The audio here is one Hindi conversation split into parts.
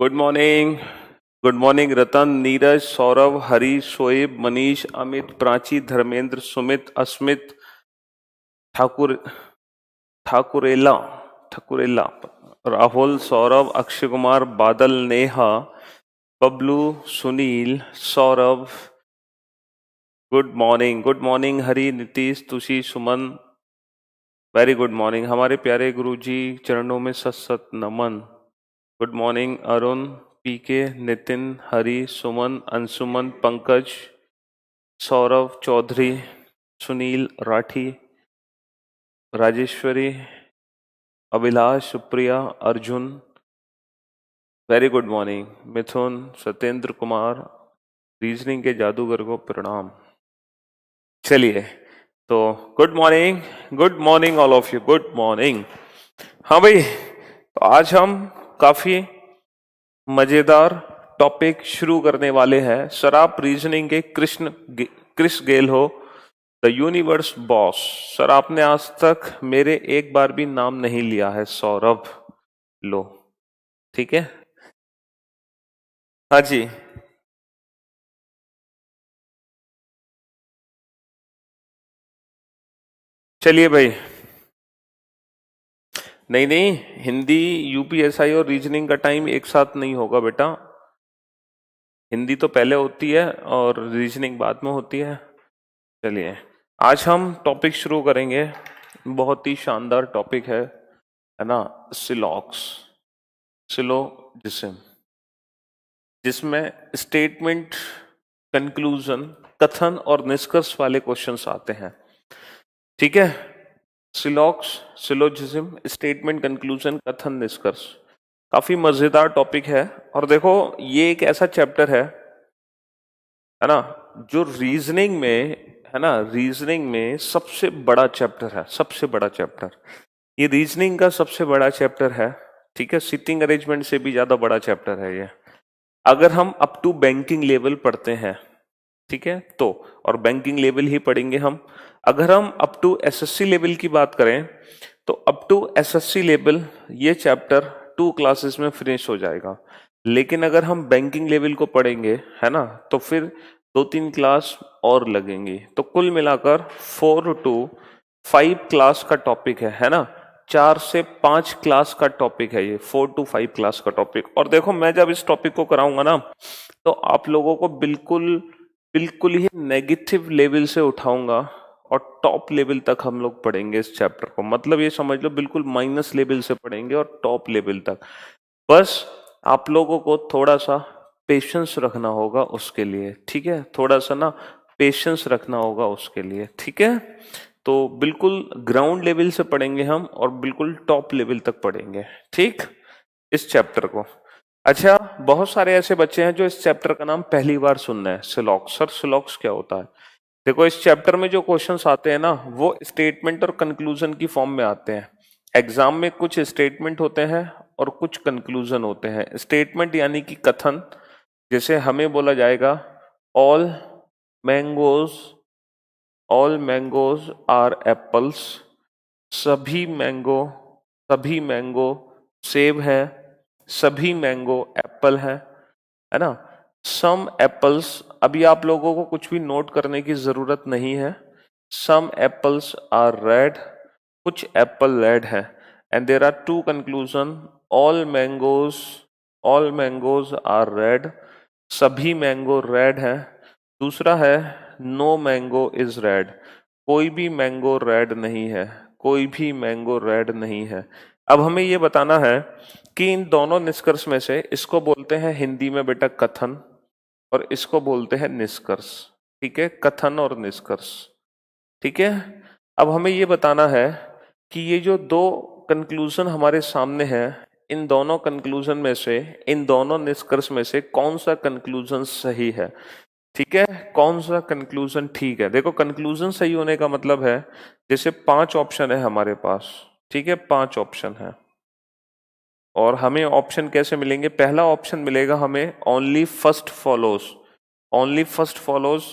Good morning Ratan, Neeraj, Saurabh, Hari, Shoaib, Manish, Amit, Prachi, Dharmendra, Sumit, Asmit, Thakur, Thakurela, Thakurela, Rahul, Saurabh, Akshay Kumar, Badal, Neha, Bablu, Sunil, Saurabh. Good morning Hari, Nitish, Tushi, Suman. Very good morning हमारे प्यारे गुरुजी, चरणों में सत सत नमन। Good morning Arun, PK, Nitin, Hari, Suman, Anshuman, Pankaj, Saurabh Chaudhary, Sunil Rathi, Rajeshwari, Abhilash, Supriya, Arjun. Very good morning Mithun, Satyendra Kumar, reasoning के जादूगर को प्रणाम। चलिए, तो good morning all of you, good morning. हाँ भाई, तो आज हम काफी मजेदार टॉपिक शुरू करने वाले हैं। सर आप रीजनिंग के क्रिस गेल हो, द यूनिवर्स बॉस। सर आपने आज तक मेरे एक बार भी नाम नहीं लिया है। सौरभ लो, ठीक है। हाँ जी, चलिए भाई। नहीं नहीं, हिंदी यूपीएसआई और रीजनिंग का टाइम एक साथ नहीं होगा बेटा। हिंदी तो पहले होती है और रीजनिंग बाद में होती है। चलिए, आज हम टॉपिक शुरू करेंगे। बहुत ही शानदार टॉपिक है ना, सिलॉक्स, सिलोजिज्म, जिसमें स्टेटमेंट, कंक्लूजन, कथन और निष्कर्ष वाले क्वेश्चंस आते हैं। ठीक है, सिलॉक्स, सिलोजिज्म, स्टेटमेंट, कंक्लूजन, कथन, निष्कर्ष, काफी मजेदार टॉपिक है। और देखो, ये एक ऐसा चैप्टर है ना, जो रीजनिंग में, है ना, रीजनिंग में सबसे बड़ा चैप्टर है, सबसे बड़ा चैप्टर। ये रीजनिंग का सबसे बड़ा चैप्टर है। ठीक है, सिटिंग अरेंजमेंट से भी ज्यादा बड़ा चैप्टर है ये। अगर हम अप टू बैंकिंग लेवल पढ़ते हैं, ठीक है, तो और बैंकिंग लेवल ही पढ़ेंगे हम। अगर हम अप टू एसएससी लेवल की बात करें, तो अप टू एसएससी लेवल ये चैप्टर 2 क्लासेस में फिनिश हो जाएगा। लेकिन अगर हम बैंकिंग लेवल को पढ़ेंगे, है ना, तो फिर 2-3 क्लास और लगेंगी। तो कुल मिलाकर 4 to 5 क्लास का टॉपिक है ना। 4 से 5 क्लास का टॉपिक है ये, 4 to 5 क्लास का टॉपिक। और देखो, मैं जब इस टॉपिक को कराऊंगा ना, तो आप लोगों को बिल्कुल बिल्कुल ही नेगेटिव लेवल से उठाऊंगा और टॉप लेवल तक हम लोग पढ़ेंगे इस चैप्टर को। मतलब ये समझ लो, बिल्कुल माइनस लेवल से पढ़ेंगे और टॉप लेवल तक। बस आप लोगों को थोड़ा सा पेशेंस रखना होगा उसके लिए, ठीक है, थोड़ा सा ना पेशेंस रखना होगा उसके लिए, ठीक है। तो बिल्कुल ग्राउंड लेवल से पढ़ेंगे हम और बिल्कुल टॉप लेवल तक पढ़ेंगे, ठीक, इस चैप्टर को। अच्छा, बहुत सारे ऐसे बच्चे हैं जो इस चैप्टर का नाम पहली बार सुन रहे हैं, सिलॉक्स। सर सिलॉक्स क्या होता है? देखो, इस चैप्टर में जो क्वेश्चंस आते हैं ना, वो स्टेटमेंट और कंक्लूजन की फॉर्म में आते हैं। एग्जाम में कुछ स्टेटमेंट होते हैं और कुछ कंक्लूजन होते हैं। स्टेटमेंट यानी कि कथन, जैसे हमें बोला जाएगा all mangoes, all mangoes are apples, सभी मैंगो, सभी मैंगो सेब है, सभी मैंगो एप्पल है ना। सम एप्पल्स, अभी आप लोगों को कुछ भी नोट करने की जरूरत नहीं है। सम एप्पल्स आर रेड, कुछ एप्पल रेड है। And there are 2 conclusion, all mangoes, all mangoes are red, सभी मैंगो रेड है। दूसरा है नो मैंगो इज रेड, कोई भी मैंगो रेड नहीं है, कोई भी मैंगो रेड नहीं है। अब हमें ये बताना है कि इन दोनों निष्कर्ष में से इसको बोलते हैं हिंदी में बेटा कथन, और इसको बोलते हैं निष्कर्ष। ठीक है, कथन और निष्कर्ष, ठीक है। अब हमें ये बताना है कि ये जो दो कंक्लूजन हमारे सामने हैं, इन दोनों कंक्लूजन में से, इन दोनों निष्कर्ष में से कौन सा कंक्लूजन सही है, ठीक है, कौन सा कंक्लूजन ठीक है। देखो, कंक्लूजन सही होने का मतलब है, जैसे 5 ऑप्शन है हमारे पास, ठीक है, 5 ऑप्शन है। और हमें ऑप्शन कैसे मिलेंगे? पहला ऑप्शन मिलेगा हमें only first follows, only first follows,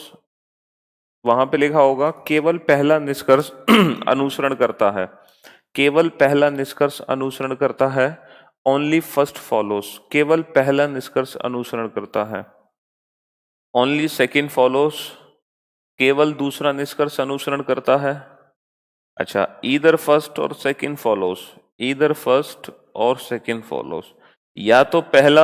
वहां पे लिखा होगा केवल पहला निष्कर्ष अनुसरण करता है, केवल पहला निष्कर्ष अनुसरण करता है। ओनली फर्स्ट फॉलोज, केवल पहला निष्कर्ष अनुसरण करता है। ओनली सेकंड फॉलोज, केवल दूसरा निष्कर्ष अनुसरण करता है। अच्छा, ईदर फर्स्ट और सेकंड फॉलोज, ईदर फर्स्ट और सेकंड फॉलोज, या तो पहला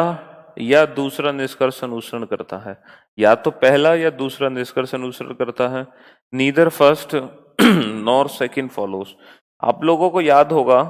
या दूसरा निष्कर्ष अनुसरण करता है, या तो पहला या दूसरा निष्कर्ष अनुसरण करता है। Neither first nor second follows. आप लोगों को याद होगा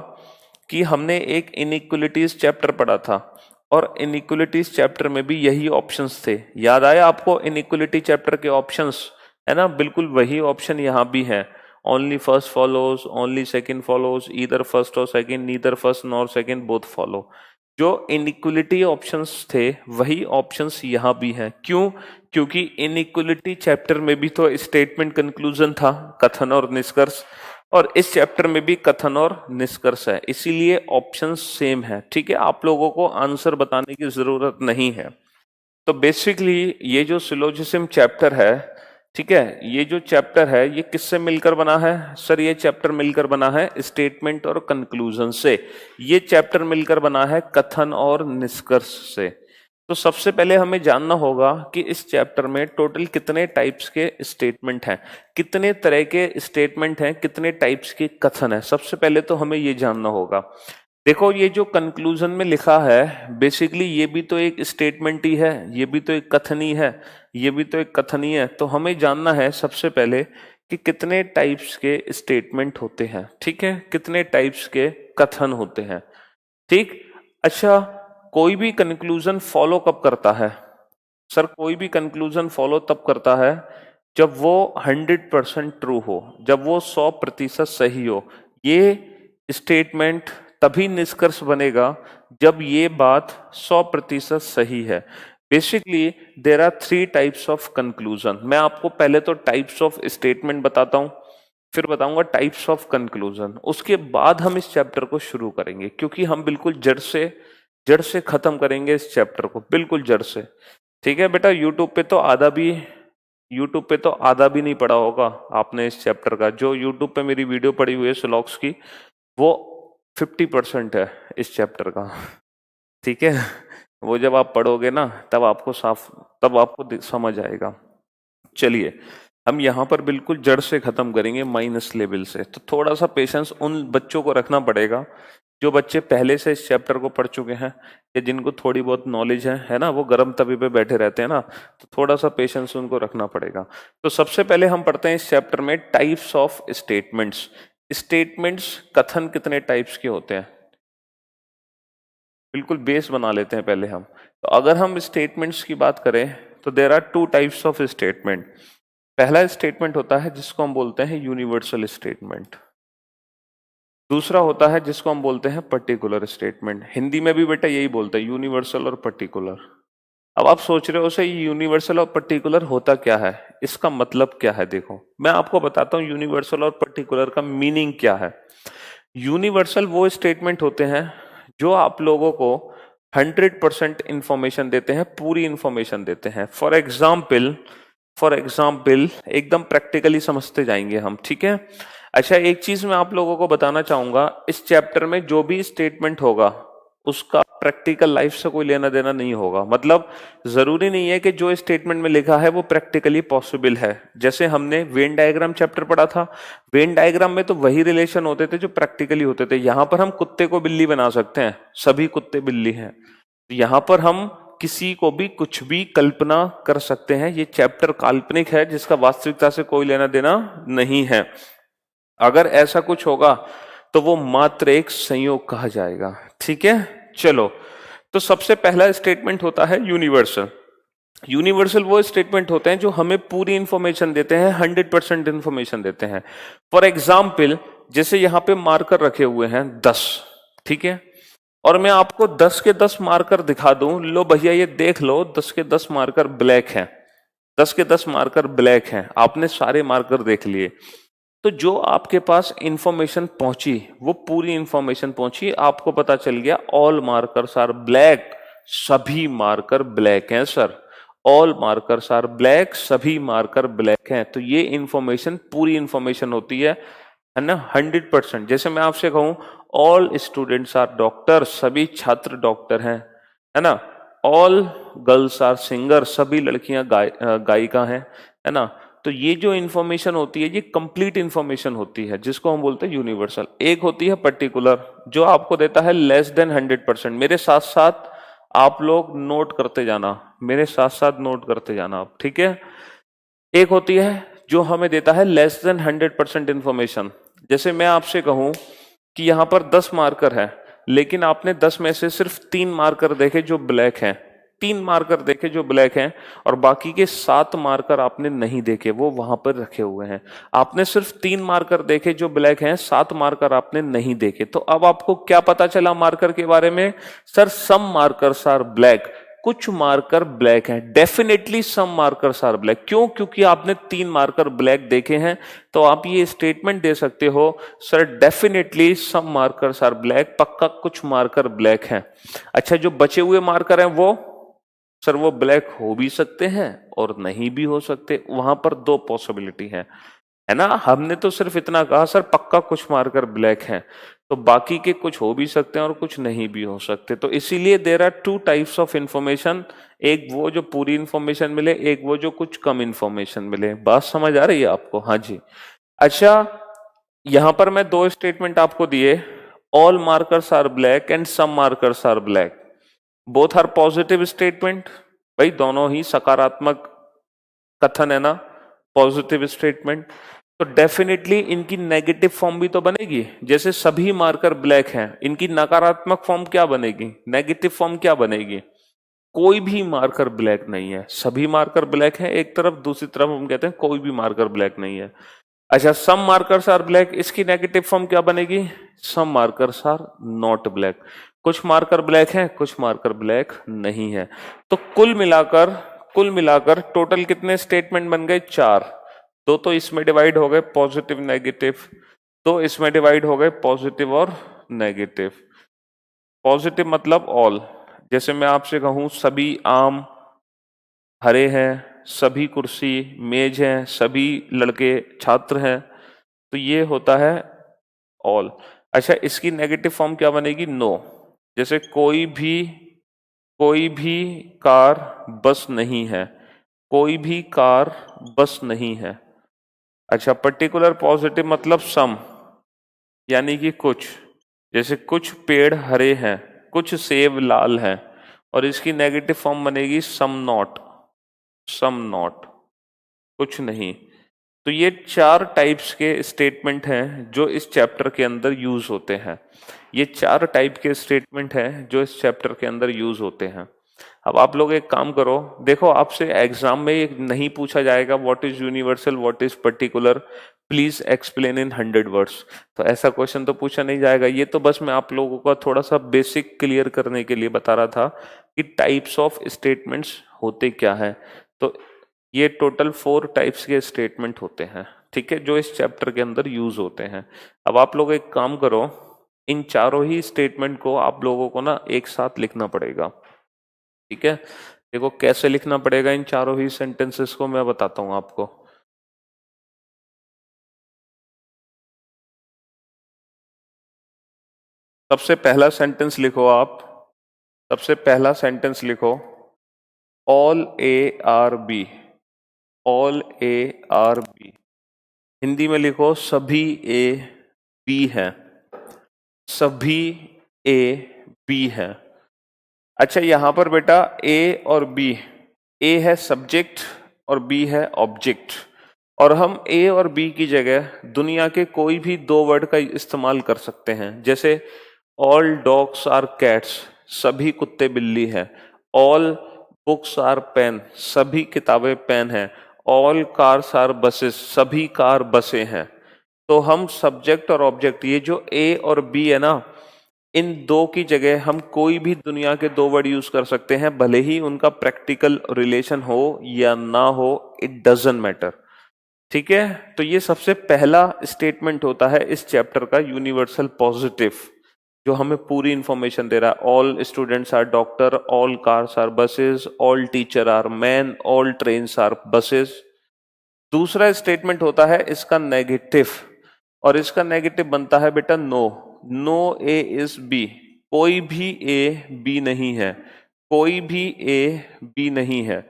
कि हमने एक इनइक्वलिटीज चैप्टर पढ़ा था और इनइक्वलिटीज चैप्टर में भी यही ऑप्शंस थे। याद आया आपको इनइक्वलिटी चैप्टर के ऑप्शंस, है ना? बिल्कुल वही ऑप्शन यहाँ भी है। Only first follows, only second follows, either first और second, neither first nor second both follow. जो इनइक्वलिटी ऑप्शंस थे वही ऑप्शंस यहाँ भी हैं। क्यों? क्योंकि इनइक्वलिटी चैप्टर में भी तो स्टेटमेंट कंक्लूजन था, कथन और निष्कर्ष, और इस चैप्टर में भी कथन और निष्कर्ष है, इसीलिए ऑप्शंस सेम है। ठीक है, आप लोगों को आंसर बताने की जरूरत नहीं है। तो बेसिकली ये जो सिलोजिज्म चैप्टर है, ठीक है, ये जो चैप्टर है ये किससे मिलकर बना है? सर ये चैप्टर मिलकर बना है स्टेटमेंट और कंक्लूजन से। ये चैप्टर मिलकर बना है कथन और निष्कर्ष से। तो सबसे पहले हमें जानना होगा कि इस चैप्टर में टोटल कितने टाइप्स के स्टेटमेंट हैं, कितने तरह के स्टेटमेंट हैं, कितने टाइप्स के कथन है। सबसे पहले तो हमें ये जानना होगा। देखो ये जो कंक्लूजन में लिखा है बेसिकली ये भी तो एक स्टेटमेंट ही है, ये भी तो एक कथन ही है, ये भी तो एक कथन ही है। तो हमें जानना है सबसे पहले कि कितने टाइप्स के स्टेटमेंट होते हैं, ठीक है, कितने टाइप्स के कथन होते हैं। ठीक, अच्छा, कोई भी कंक्लूजन फॉलो कब करता है? सर कोई भी कंक्लूजन फॉलो तब करता है जब वो 100% ट्रू हो, जब वो 100% सही हो। ये स्टेटमेंट तभी निष्कर्ष बनेगा जब ये बात 100% सही है। Basically there are 3 types of conclusion. मैं आपको पहले तो टाइप्स ऑफ स्टेटमेंट बताता हूं, फिर बताऊंगा टाइप्स ऑफ कंक्लूजन, उसके बाद हम इस चैप्टर को शुरू करेंगे, क्योंकि हम बिल्कुल जड़ से खत्म करेंगे इस चैप्टर को, बिल्कुल जड़ से। ठीक है बेटा, यूट्यूब पे तो आधा भी नहीं पढ़ा होगा आपने इस चैप्टर का। जो यूट्यूब पे मेरी वीडियो पड़ी हुई है स्लॉग्स की, वो 50% है इस चैप्टर का। ठीक है, वो जब आप पढ़ोगे ना तब आपको समझ आएगा। चलिए, हम यहाँ पर बिल्कुल जड़ से खत्म करेंगे, माइनस लेवल से। तो थोड़ा सा पेशेंस उन बच्चों को रखना पड़ेगा जो बच्चे पहले से इस चैप्टर को पढ़ चुके हैं या जिनको थोड़ी बहुत नॉलेज है ना, वो गर्म तवी पे बैठे रहते हैं ना, तो थोड़ा सा पेशेंस उनको रखना पड़ेगा। तो सबसे पहले हम पढ़ते हैं इस चैप्टर में टाइप्स ऑफ स्टेटमेंट्स। स्टेटमेंट्स, कथन कितने टाइप्स के होते हैं, बिल्कुल बेस बना लेते हैं पहले हम। तो अगर हम स्टेटमेंट्स की बात करें तो there are 2 types of statement. पहला स्टेटमेंट होता है जिसको हम बोलते हैं यूनिवर्सल स्टेटमेंट। दूसरा होता है जिसको हम बोलते हैं पर्टिकुलर स्टेटमेंट। हिंदी में भी बेटा यही बोलते हैं, यूनिवर्सल और पर्टिकुलर। अब आप सोच रहे हो सर यूनिवर्सल और पर्टिकुलर होता क्या है, इसका मतलब क्या है? देखो मैं आपको बताता हूं यूनिवर्सल और पर्टिकुलर का मीनिंग क्या है। यूनिवर्सल वो स्टेटमेंट होते हैं जो आप लोगों को 100% इंफॉर्मेशन देते हैं, पूरी इंफॉर्मेशन देते हैं। फॉर एग्जाम्पल एकदम प्रैक्टिकली समझते जाएंगे हम, ठीक है। अच्छा, एक चीज मैं आप लोगों को बताना चाहूंगा, इस चैप्टर में जो भी स्टेटमेंट होगा उसका प्रैक्टिकल लाइफ से कोई लेना देना नहीं होगा। मतलब जरूरी नहीं है कि जो स्टेटमेंट में लिखा है वो प्रैक्टिकली पॉसिबल है। जैसे हमने वेन डायग्राम चैप्टर पढ़ा था, वेन डायग्राम में तो वही रिलेशन होते थे जो प्रैक्टिकली होते थे। यहां पर हम कुत्ते को बिल्ली बना सकते हैं, सभी कुत्ते बिल्ली हैं। यहां पर हम किसी को भी कुछ भी कल्पना कर सकते हैं। ये चैप्टर काल्पनिक है जिसका वास्तविकता से कोई लेना देना नहीं है। अगर ऐसा कुछ होगा तो वो मात्र एक संयोग कहा जाएगा, ठीक है। चलो, तो सबसे पहला स्टेटमेंट होता है यूनिवर्सल। यूनिवर्सल वो स्टेटमेंट होते हैं जो हमें पूरी इंफॉर्मेशन देते हैं, 100% इंफॉर्मेशन देते हैं। फॉर एग्जाम्पल, जैसे यहां पे मार्कर रखे हुए हैं 10, ठीक है, और मैं आपको 10 के 10 मार्कर दिखा दूं, लो भैया ये देख लो 10 के 10 मार्कर ब्लैक हैं, 10 के 10 मार्कर ब्लैक हैं। आपने सारे मार्कर देख लिए, तो जो आपके पास इंफॉर्मेशन पहुंची वो पूरी इंफॉर्मेशन पहुंची, आपको पता चल गया ऑल मार्कर्स आर ब्लैक, सभी मार्कर ब्लैक हैं sir, all markers are black, सभी मार्कर ब्लैक हैं। तो ये इंफॉर्मेशन पूरी इंफॉर्मेशन होती है ना, 100%। जैसे मैं आपसे कहूं ऑल स्टूडेंट्स आर डॉक्टर, सभी छात्र डॉक्टर हैं, है ना। ऑल गर्ल्स आर सिंगर, सभी लड़कियां गायिका हैं, है ना। तो ये जो इंफॉर्मेशन होती है ये कंप्लीट इंफॉर्मेशन होती है, जिसको हम बोलते हैं यूनिवर्सल। एक होती है पर्टिकुलर, जो आपको देता है लेस देन 100%। मेरे साथ साथ आप लोग नोट करते जाना, मेरे साथ साथ नोट करते जाना आप, ठीक है। एक होती है जो हमें देता है लेस देन 100% इंफॉर्मेशन। जैसे मैं आपसे कहूं कि यहां पर 10 मार्कर है, लेकिन आपने 10 में से सिर्फ 3 मार्कर देखे जो ब्लैक हैं, 3 मार्कर देखे जो ब्लैक हैं, और बाकी के 7 मार्कर आपने नहीं देखे, वो वहां पर रखे हुए हैं। आपने सिर्फ 3 मार्कर देखे जो ब्लैक हैं, 7 मार्कर आपने नहीं देखे। तो अब आपको क्या पता चला मार्कर के बारे में? Sir some markers are black, कुछ मार्कर ब्लैक हैं, definitely some markers are black. क्यों? क्योंकि आपने 3 मार्कर ब्लैक देखे हैं। तो आप ये स्टेटमेंट दे सकते हो, sir definitely some markers are black, पक्का कुछ मार्कर ब्लैक हैं। अच्छा, जो बचे हुए मार्कर हैं वो, सर वो ब्लैक हो भी सकते हैं और नहीं भी हो सकते, वहां पर 2 पॉसिबिलिटी है ना। हमने तो सिर्फ इतना कहा सर पक्का कुछ मार्कर ब्लैक हैं, तो बाकी के कुछ हो भी सकते हैं और कुछ नहीं भी हो सकते। तो इसीलिए there are 2 types of information, एक वो जो पूरी इंफॉर्मेशन मिले, एक वो जो कुछ कम इंफॉर्मेशन मिले। बात समझ आ रही है आपको? हाँ जी। अच्छा, यहां पर मैं 2 स्टेटमेंट आपको दिए, all markers are black and some markers are black, both are positive statement. भाई दोनों ही सकारात्मक कथन है ना, पॉजिटिव स्टेटमेंट। तो डेफिनेटली इनकी नेगेटिव फॉर्म भी तो बनेगी। जैसे सभी मार्कर ब्लैक हैं, इनकी नकारात्मक फॉर्म क्या बनेगी? नेगेटिव फॉर्म क्या बनेगी? कोई भी मार्कर ब्लैक नहीं है, सभी मार्कर ब्लैक हैं एक तरफ, दूसरी तरफ हम कहते हैं कोई भी मार्कर ब्लैक नहीं है। अच्छा, सम मार्कर्स आर ब्लैक, इसकी नेगेटिव फॉर्म क्या बनेगी? सम मार्कर्स आर नॉट ब्लैक, कुछ मार्कर ब्लैक हैं, कुछ मार्कर ब्लैक नहीं है। तो कुल मिलाकर टोटल कितने स्टेटमेंट बन गए? 4। 2 तो इसमें डिवाइड हो गए पॉजिटिव नेगेटिव, 2 इसमें डिवाइड हो गए पॉजिटिव और नेगेटिव। पॉजिटिव मतलब ऑल, जैसे मैं आपसे कहूं सभी आम हरे हैं, सभी कुर्सी मेज हैं, सभी लड़के छात्र हैं, तो ये होता है ऑल। अच्छा, इसकी नेगेटिव फॉर्म क्या बनेगी? नो। जैसे कोई भी कार बस नहीं है, कोई भी कार बस नहीं है। अच्छा, पर्टिकुलर पॉजिटिव मतलब सम, यानी कि कुछ, जैसे कुछ पेड़ हरे हैं, कुछ सेब लाल हैं, और इसकी नेगेटिव फॉर्म बनेगी सम नॉट, सम नॉट, कुछ नहीं। तो ये 4 टाइप्स के स्टेटमेंट हैं जो इस चैप्टर के अंदर यूज होते हैं। ये 4 टाइप के स्टेटमेंट हैं जो इस चैप्टर के अंदर यूज होते हैं। अब आप लोग एक काम करो, देखो आपसे एग्जाम में ये नहीं पूछा जाएगा what is universal, what is particular, please explain in 100 words. तो ऐसा क्वेश्चन तो पूछा नहीं जाएगा। ये तो बस मैं आप लोगों का थोड़ा सा बेसिक क्लियर करने के लिए बता रहा था कि टाइप्स ऑफ स्टेटमेंट्स होते क्या है। तो ये टोटल 4 टाइप्स के स्टेटमेंट होते हैं, ठीक है, जो इस चैप्टर के अंदर यूज होते हैं। अब आप लोग एक काम करो, इन चारों ही स्टेटमेंट को आप लोगों को ना एक साथ लिखना पड़ेगा, ठीक है। देखो कैसे लिखना पड़ेगा इन चारों ही सेंटेंसेस को, मैं बताता हूं आपको। सबसे पहला सेंटेंस लिखो आप, सबसे पहला सेंटेंस लिखो, all A are B, all A are B. Hindi में लिखो सभी ए बी है, सभी ए बी है। अच्छा, यहां पर बेटा ए और बी, ए है सब्जेक्ट और बी है ऑब्जेक्ट, और हम ए और बी की जगह दुनिया के कोई भी 2 वर्ड का इस्तेमाल कर सकते हैं। जैसे ऑल डॉग्स आर कैट्स, सभी कुत्ते बिल्ली है। ऑल बुक्स आर पेन, सभी किताबें पेन है। ऑल कार्स आर बसेस, सभी कार बसें हैं। तो हम सब्जेक्ट और ऑब्जेक्ट, ये जो ए और बी है ना, इन 2 की जगह हम कोई भी दुनिया के 2 वर्ड यूज कर सकते हैं, भले ही उनका प्रैक्टिकल रिलेशन हो या ना हो, इट डजंट मैटर, ठीक है। तो ये सबसे पहला स्टेटमेंट होता है इस चैप्टर का, यूनिवर्सल पॉजिटिव, जो हमें पूरी इंफॉर्मेशन दे रहा है। All students are doctor, all cars are buses, all teacher are man, all trains are buses. दूसरा स्टेटमेंट होता है इसका नेगेटिव, और इसका नेगेटिव बनता है बेटा no. No A is B, कोई भी ए बी नहीं है, कोई भी ए बी नहीं है,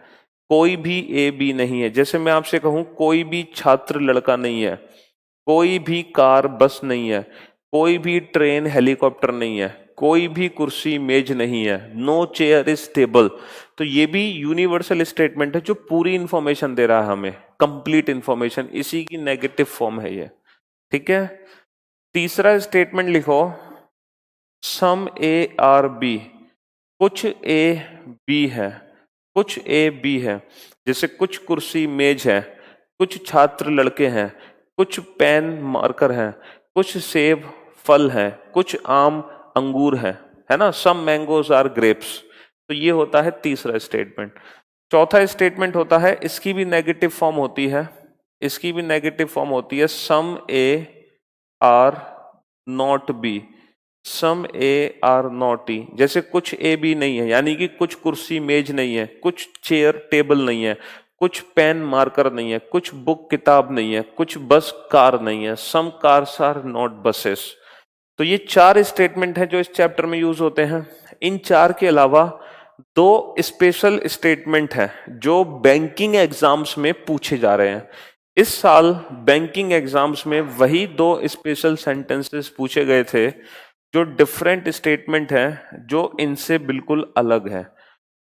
कोई भी ए बी नहीं है। जैसे मैं आपसे कहूं कोई भी छात्र लड़का नहीं है, कोई भी कार बस नहीं है, कोई भी ट्रेन हेलीकॉप्टर नहीं है, कोई भी कुर्सी मेज नहीं है, नो चेयर इज टेबल। तो ये भी यूनिवर्सल स्टेटमेंट है जो पूरी इंफॉर्मेशन दे रहा है हमें, कंप्लीट इंफॉर्मेशन, इसी की नेगेटिव फॉर्म है ये। ठीक है, तीसरा स्टेटमेंट लिखो, सम ए आर बी, कुछ ए बी है, कुछ ए बी है। जैसे कुछ कुर्सी मेज है, कुछ छात्र लड़के हैं, कुछ पेन मार्कर है, कुछ सेब फल है, कुछ आम अंगूर है ना, सम मैंगोज आर ग्रेप्स। तो ये होता है तीसरा स्टेटमेंट। चौथा स्टेटमेंट होता है, इसकी भी नेगेटिव फॉर्म होती है, इसकी भी नेगेटिव फॉर्म होती है, some A are not B, some A are not E. जैसे कुछ ए बी नहीं है, यानी कि कुछ कुर्सी मेज नहीं है, कुछ चेयर टेबल नहीं है, कुछ पेन मार्कर नहीं है, कुछ बुक किताब नहीं है, कुछ बस कार नहीं है, some cars are not buses. तो ये चार स्टेटमेंट हैं जो इस चैप्टर में यूज होते हैं। इन चार के अलावा दो स्पेशल स्टेटमेंट हैं जो बैंकिंग एग्जाम्स में पूछे जा रहे हैं। इस साल बैंकिंग एग्जाम्स में वही दो स्पेशल सेंटेंसेस पूछे गए थे जो डिफरेंट स्टेटमेंट है, जो इनसे बिल्कुल अलग है।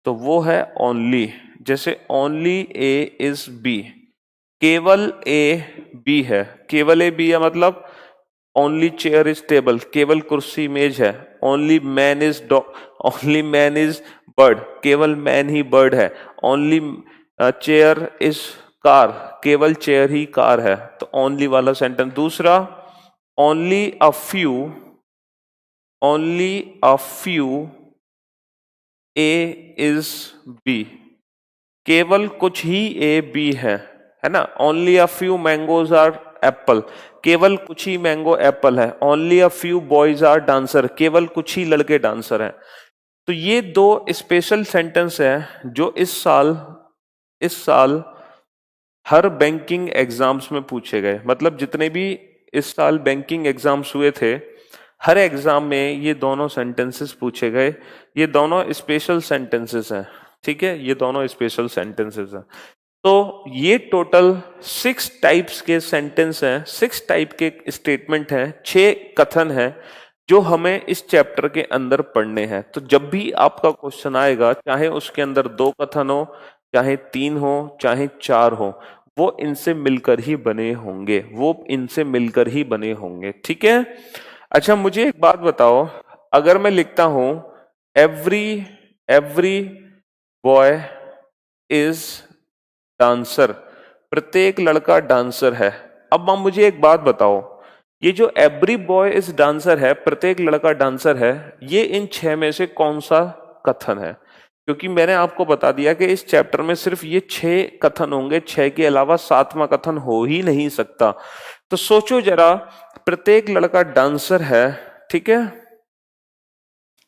तो वो है ओनली। जैसे ओनली ए इज बी, केवल ए बी है, केवल ए बी है मतलब ओनली चेयर इज टेबल, केवल कुर्सी मेज है, only man is dog, only man is bird, केवल मैन ही बर्ड है, ओनली चेयर इज कार, केवल चेयर ही कार है। तो ओनली वाला सेंटेंस। दूसरा, only a few, only a few A is B, केवल कुछ ही ए बी है ना। Only a few mangoes are apple, केवल कुछ ही मैंगो एप्पल है। Only a few boys are dancer, केवल कुछ ही लड़के डांसर हैं। तो ये दो स्पेशल सेंटेंस है जो इस साल हर बैंकिंग एग्जाम्स में पूछे गए। मतलब जितने भी इस साल बैंकिंग एग्जाम्स हुए थे, हर एग्जाम में ये दोनों सेंटेंसेस पूछे गए। ये दोनों स्पेशल सेंटेंसेस हैं, ठीक है, ये दोनों स्पेशल सेंटेंसेस हैं। तो ये टोटल 6 टाइप्स के सेंटेंस हैं, 6 टाइप के स्टेटमेंट हैं, 6 कथन हैं जो हमें इस चैप्टर के अंदर पढ़ने हैं। तो जब भी आपका क्वेश्चन आएगा, चाहे उसके अंदर 2 कथन हो, चाहे 3 हो, चाहे 4 हो, वो इनसे मिलकर ही बने होंगे, वो इनसे मिलकर ही बने होंगे। ठीक है। अच्छा, मुझे एक बात बताओ, अगर मैं लिखता हूं every every boy is dancer, प्रत्येक लड़का डांसर है। अब आप मुझे एक बात बताओ, ये जो एवरी बॉय इज डांसर है, प्रत्येक लड़का डांसर है, ये इन 6 में से कौन सा कथन है? क्योंकि मैंने आपको बता दिया कि इस चैप्टर में सिर्फ ये 6 कथन होंगे, 6 के अलावा 7वां कथन हो ही नहीं सकता। तो सोचो जरा, प्रत्येक लड़का डांसर है, ठीक है,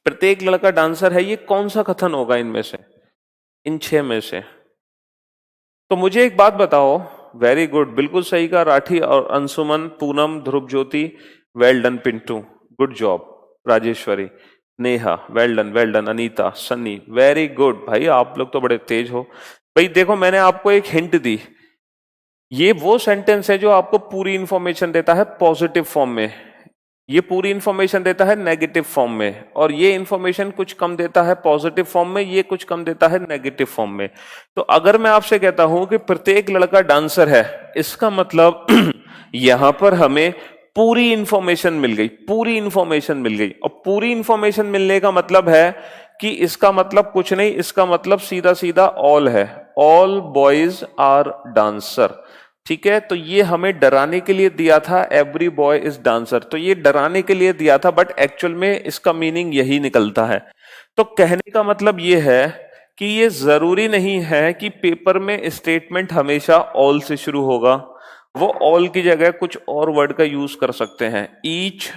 प्रत्येक लड़का डांसर है, ये कौन सा कथन होगा इनमें से, इन 6 में से? तो मुझे एक बात बताओ। वेरी गुड, बिल्कुल सही कहा राठी और Anshuman, Poonam, Dhruv Jyoti, well done Pintu, good job Rajeshwari, Neha, well done Anita, Sunny, very good भाई, आप लोग तो बड़े तेज हो। भाई देखो, मैंने आपको एक हिंट दी, ये वो सेंटेंस है जो आपको पूरी इंफॉर्मेशन देता है पॉजिटिव फॉर्म में, ये पूरी इंफॉर्मेशन देता है नेगेटिव फॉर्म में, और ये इंफॉर्मेशन कुछ कम देता है पॉजिटिव फॉर्म में, ये कुछ कम देता है नेगेटिव फॉर्म में। तो अगर मैं आपसे कहता हूं कि प्रत्येक लड़का डांसर है, इसका मतलब यहां पर हमें पूरी इंफॉर्मेशन मिल गई, पूरी इंफॉर्मेशन मिल गई। और पूरी इंफॉर्मेशन मिलने का मतलब है कि इसका मतलब कुछ नहीं, इसका मतलब सीधा सीधा ऑल है, ऑल बॉयज आर डांसर। ठीक है, तो ये हमें डराने के लिए दिया था, एवरी बॉय इज डांसर, तो ये डराने के लिए दिया था, बट एक्चुअल में इसका मीनिंग यही निकलता है। तो कहने का मतलब ये है कि ये जरूरी नहीं है कि पेपर में स्टेटमेंट हमेशा ऑल से शुरू होगा, वो ऑल की जगह कुछ और वर्ड का यूज कर सकते हैं, ईच,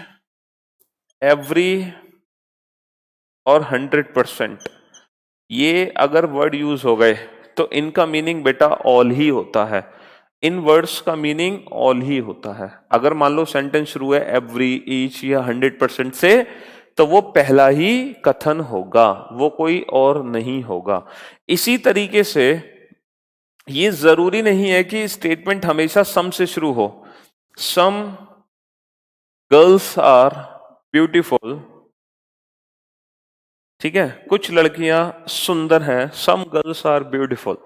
एवरी और 100%। ये अगर वर्ड यूज हो गए तो इनका मीनिंग बेटा ऑल ही होता है। इन वर्ड्स का मीनिंग ऑल ही होता है। अगर मान लो सेंटेंस शुरू है एवरी, ईच या 100% से, तो वो पहला ही कथन होगा, वो कोई और नहीं होगा। इसी तरीके से ये जरूरी नहीं है कि स्टेटमेंट हमेशा सम से शुरू हो। सम गर्ल्स आर ब्यूटीफुल, ठीक है, कुछ लड़कियां सुंदर हैं, सम गर्ल्स आर ब्यूटीफुल।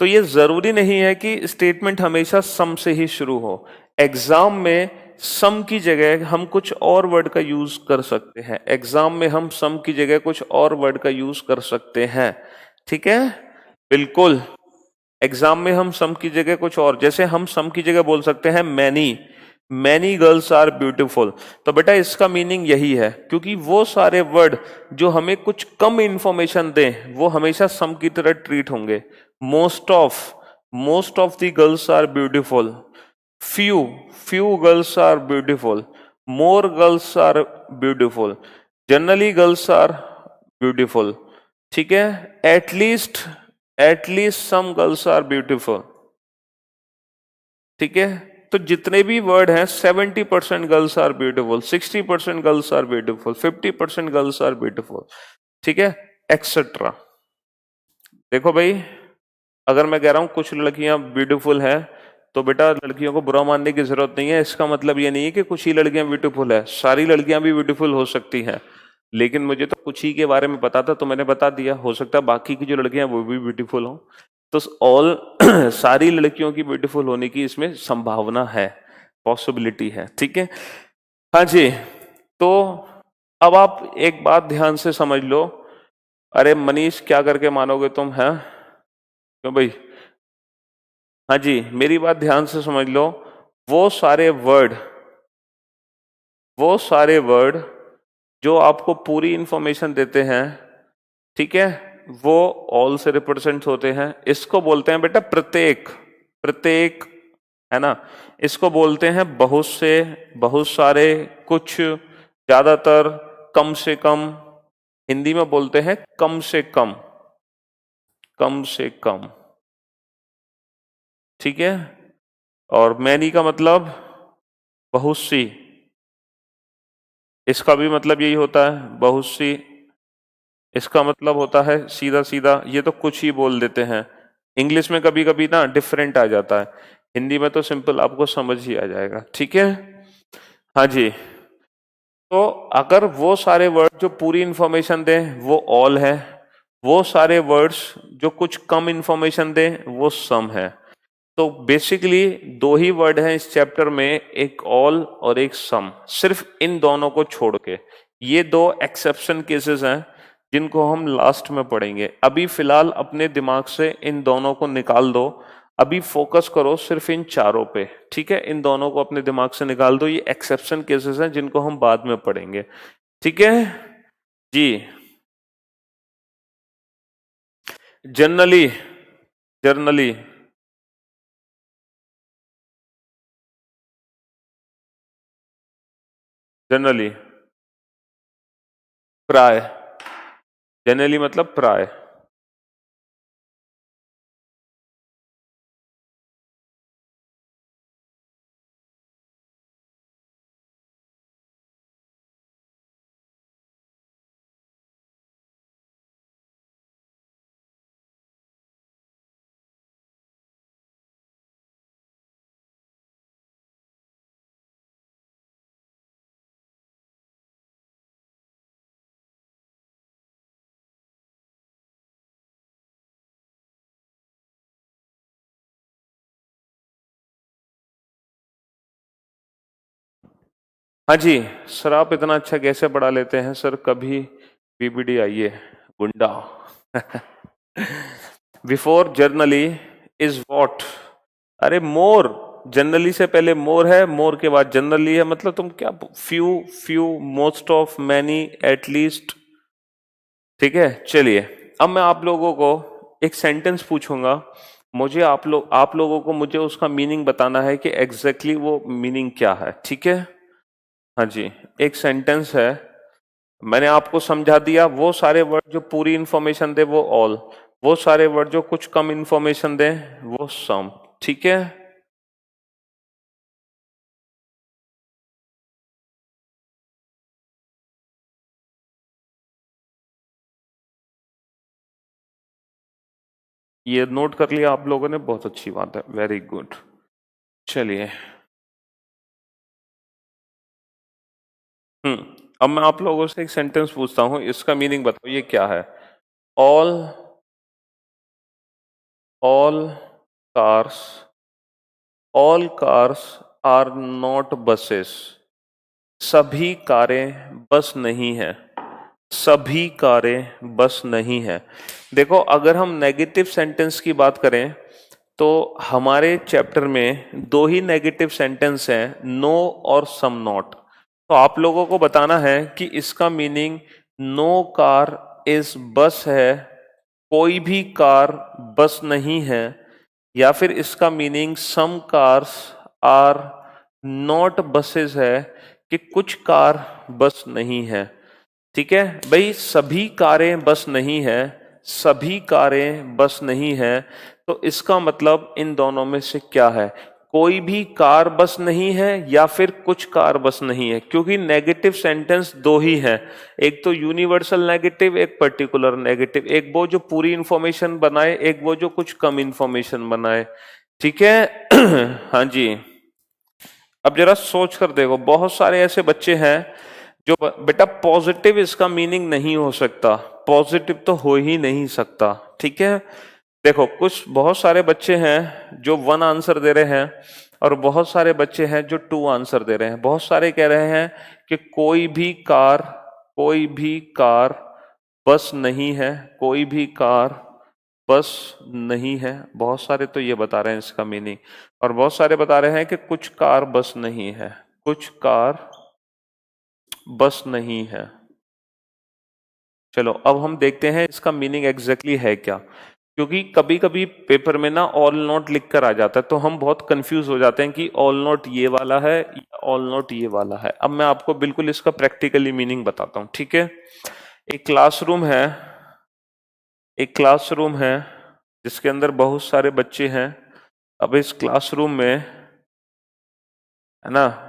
तो ये जरूरी नहीं है कि स्टेटमेंट हमेशा सम से ही शुरू हो। एग्जाम में सम की जगह हम कुछ और वर्ड का यूज कर सकते हैं, एग्जाम में हम सम की जगह कुछ और वर्ड का यूज कर सकते हैं, ठीक है, बिल्कुल। एग्जाम में हम सम की जगह कुछ और, जैसे हम सम की जगह बोल सकते हैं many, many girls are beautiful. तो बेटा इसका मीनिंग यही है, क्योंकि वो सारे वर्ड जो हमें कुछ कम इंफॉर्मेशन दें वो हमेशा सम की तरह ट्रीट होंगे। Most of the girls are beautiful, few few girls are beautiful, more girls are beautiful, generally girls are beautiful, ठीक है, at least some girls are beautiful, ठीक है। तो जितने भी वर्ड हैं 70% girls are beautiful, 60% girls are beautiful, 50% girls are beautiful, ठीक है, एक्सेट्रा। देखो भाई, अगर मैं कह रहा हूं कुछ लड़कियां ब्यूटीफुल हैं, तो बेटा लड़कियों को बुरा मानने की जरूरत नहीं है। इसका मतलब ये नहीं है कि कुछ ही लड़कियां ब्यूटीफुल है, सारी लड़कियां भी ब्यूटीफुल हो सकती हैं। लेकिन मुझे तो कुछ ही के बारे में पता था तो मैंने बता दिया, हो सकता है बाकी की जो लड़कियां वो भी ब्यूटीफुल हो। तो ऑल सारी लड़कियों की ब्यूटीफुल होने की इसमें संभावना है, पॉसिबिलिटी है, ठीक है। हाँ जी, तो अब आप एक बात ध्यान से समझ लो। अरे मनीष क्या करके मानोगे तुम, हैं क्यों भाई? हाँ जी, मेरी बात ध्यान से समझ लो। वो सारे वर्ड वो सारे वर्ड जो आपको पूरी इंफॉर्मेशन देते हैं, ठीक है, वो ऑल से रिप्रेजेंट होते हैं। इसको बोलते हैं बेटा प्रत्येक, प्रत्येक, है ना। इसको बोलते हैं बहुत से, बहुत सारे, कुछ, ज्यादातर, कम से कम। हिंदी में बोलते हैं कम से कम, कम से कम, ठीक है। और मैनी का मतलब बहुत सी, इसका भी मतलब यही होता है, बहुत सी। इसका मतलब होता है सीधा सीधा, ये तो कुछ ही बोल देते हैं। इंग्लिश में कभी कभी ना डिफरेंट आ जाता है, हिंदी में तो सिंपल आपको समझ ही आ जाएगा, ठीक है। हाँ जी, तो अगर वो सारे वर्ड जो पूरी इंफॉर्मेशन दें वो ऑल है, वो सारे वर्ड्स जो कुछ कम इंफॉर्मेशन दें वो सम है। तो बेसिकली दो ही वर्ड हैं इस चैप्टर में, एक ऑल और एक सम, सिर्फ इन दोनों को छोड़ के। ये दो एक्सेप्शन केसेस हैं जिनको हम लास्ट में पढ़ेंगे। अभी फिलहाल अपने दिमाग से इन दोनों को निकाल दो, अभी फोकस करो सिर्फ इन चारों पे, ठीक है। इन दोनों को अपने दिमाग से निकाल दो, ये एक्सेप्शन केसेस हैं जिनको हम बाद में पढ़ेंगे, ठीक है जी। जनरली, जर्नली, जनरली, प्राय, जनरली मतलब प्राय, हाँ जी। सर आप इतना अच्छा कैसे पढ़ा लेते हैं सर, कभी बीबीडी आइए गुंडा। Before generally is what? अरे मोर, जनरली से पहले मोर है, मोर के बाद जनरली है, मतलब तुम क्या, few, few, most of, many, at least, ठीक है। चलिए अब मैं आप लोगों को एक सेंटेंस पूछूंगा, मुझे आप लोगों को मुझे उसका मीनिंग बताना है कि एग्जैक्टली वो मीनिंग क्या है, ठीक है। हाँ जी, एक सेंटेंस है, मैंने आपको समझा दिया, वो सारे वर्ड जो पूरी इंफॉर्मेशन दे वो ऑल, वो सारे वर्ड जो कुछ कम इंफॉर्मेशन दे वो सम, ठीक है। ये नोट कर लिया आप लोगों ने, बहुत अच्छी बात है, वेरी गुड। चलिए, अब मैं आप लोगों से एक सेंटेंस पूछता हूँ, इसका मीनिंग बताओ ये क्या है। All all cars all cars are not buses. सभी कारें बस नहीं है। सभी कारें बस नहीं है। देखो, अगर हम नेगेटिव सेंटेंस की बात करें तो हमारे चैप्टर में दो ही नेगेटिव सेंटेंस हैं, नो और सम नॉट। तो आप लोगों को बताना है कि इसका मीनिंग नो कार इज बस है, कोई भी कार बस नहीं है, या फिर इसका meaning some cars are not buses है, कि कुछ कार बस नहीं है। ठीक है भाई, सभी कारें बस नहीं है, सभी कारें बस नहीं है। तो इसका मतलब इन दोनों में से क्या है, कोई भी कार बस नहीं है या फिर कुछ कार बस नहीं है, क्योंकि नेगेटिव सेंटेंस दो ही है, एक तो यूनिवर्सल नेगेटिव, एक पर्टिकुलर नेगेटिव, एक वो जो पूरी इंफॉर्मेशन बनाए, एक वो जो कुछ कम इंफॉर्मेशन बनाए। ठीक है हाँ जी। अब जरा सोच कर देखो, बहुत सारे ऐसे बच्चे हैं जो बेटा पॉजिटिव इसका मीनिंग नहीं हो सकता, पॉजिटिव तो हो ही नहीं सकता। ठीक है, देखो कुछ बहुत सारे बच्चे हैं जो वन आंसर दे रहे हैं, और बहुत सारे बच्चे हैं जो टू आंसर दे रहे हैं। बहुत सारे कह रहे हैं कि कोई भी कार बस नहीं है, कोई भी कार बस नहीं है। बहुत सारे तो ये बता रहे हैं इसका मीनिंग, और बहुत सारे बता रहे हैं कि कुछ कार बस नहीं है, कुछ कार बस नहीं है। चलो अब हम देखते हैं इसका मीनिंग एग्जैक्टली है क्या, क्योंकि कभी कभी पेपर में ना ऑल नॉट लिख कर आ जाता है, तो हम बहुत कंफ्यूज हो जाते हैं कि ऑल नॉट ये वाला है या ऑल नॉट ये वाला है। अब मैं आपको बिल्कुल इसका प्रैक्टिकली मीनिंग बताता हूँ। ठीक है, एक क्लासरूम है, एक क्लासरूम है जिसके अंदर बहुत सारे बच्चे हैं। अब इस क्लासरूम में, है ना,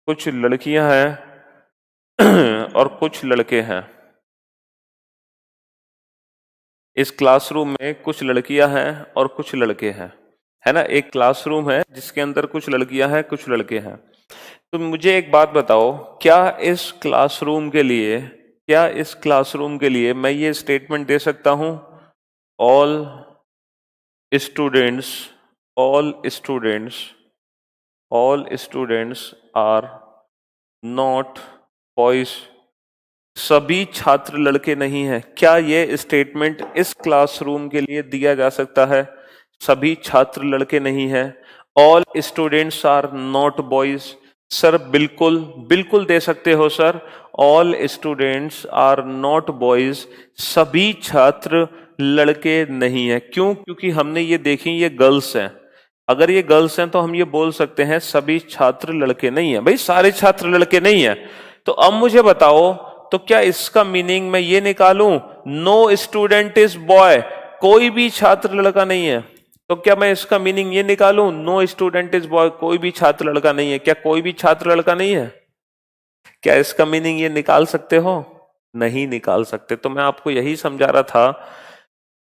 कुछ लड़कियां हैं और कुछ लड़के हैं। इस क्लासरूम में कुछ लड़कियां हैं और कुछ लड़के हैं, है ना। एक क्लासरूम है जिसके अंदर कुछ लड़कियां हैं, कुछ लड़के हैं। तो मुझे एक बात बताओ, क्या इस क्लासरूम के लिए मैं ये स्टेटमेंट दे सकता हूं, all students all students all students are not boys. सभी छात्र लड़के नहीं हैं। क्या ये स्टेटमेंट इस क्लासरूम के लिए दिया जा सकता है, सभी छात्र लड़के नहीं हैं, all students are not boys? Sir बिल्कुल बिल्कुल दे सकते हो sir, all students are not boys, सभी छात्र लड़के नहीं हैं। क्यों? क्योंकि हमने ये देखी, ये गर्ल्स हैं। अगर ये गर्ल्स हैं तो हम ये बोल सकते हैं सभी छात्र लड़के नहीं हैं। भाई सारे छात्र लड़के नहीं हैं। तो अब मुझे बताओ, तो क्या इसका मीनिंग मैं ये निकालूं, नो स्टूडेंट इज बॉय, कोई भी छात्र लड़का नहीं है? तो क्या मैं इसका मीनिंग ये निकालूं, नो स्टूडेंट इज बॉय, कोई भी छात्र लड़का नहीं है? क्या कोई भी छात्र लड़का नहीं है? क्या इसका मीनिंग ये निकाल सकते हो? नहीं निकाल सकते। तो मैं आपको यही समझा रहा था,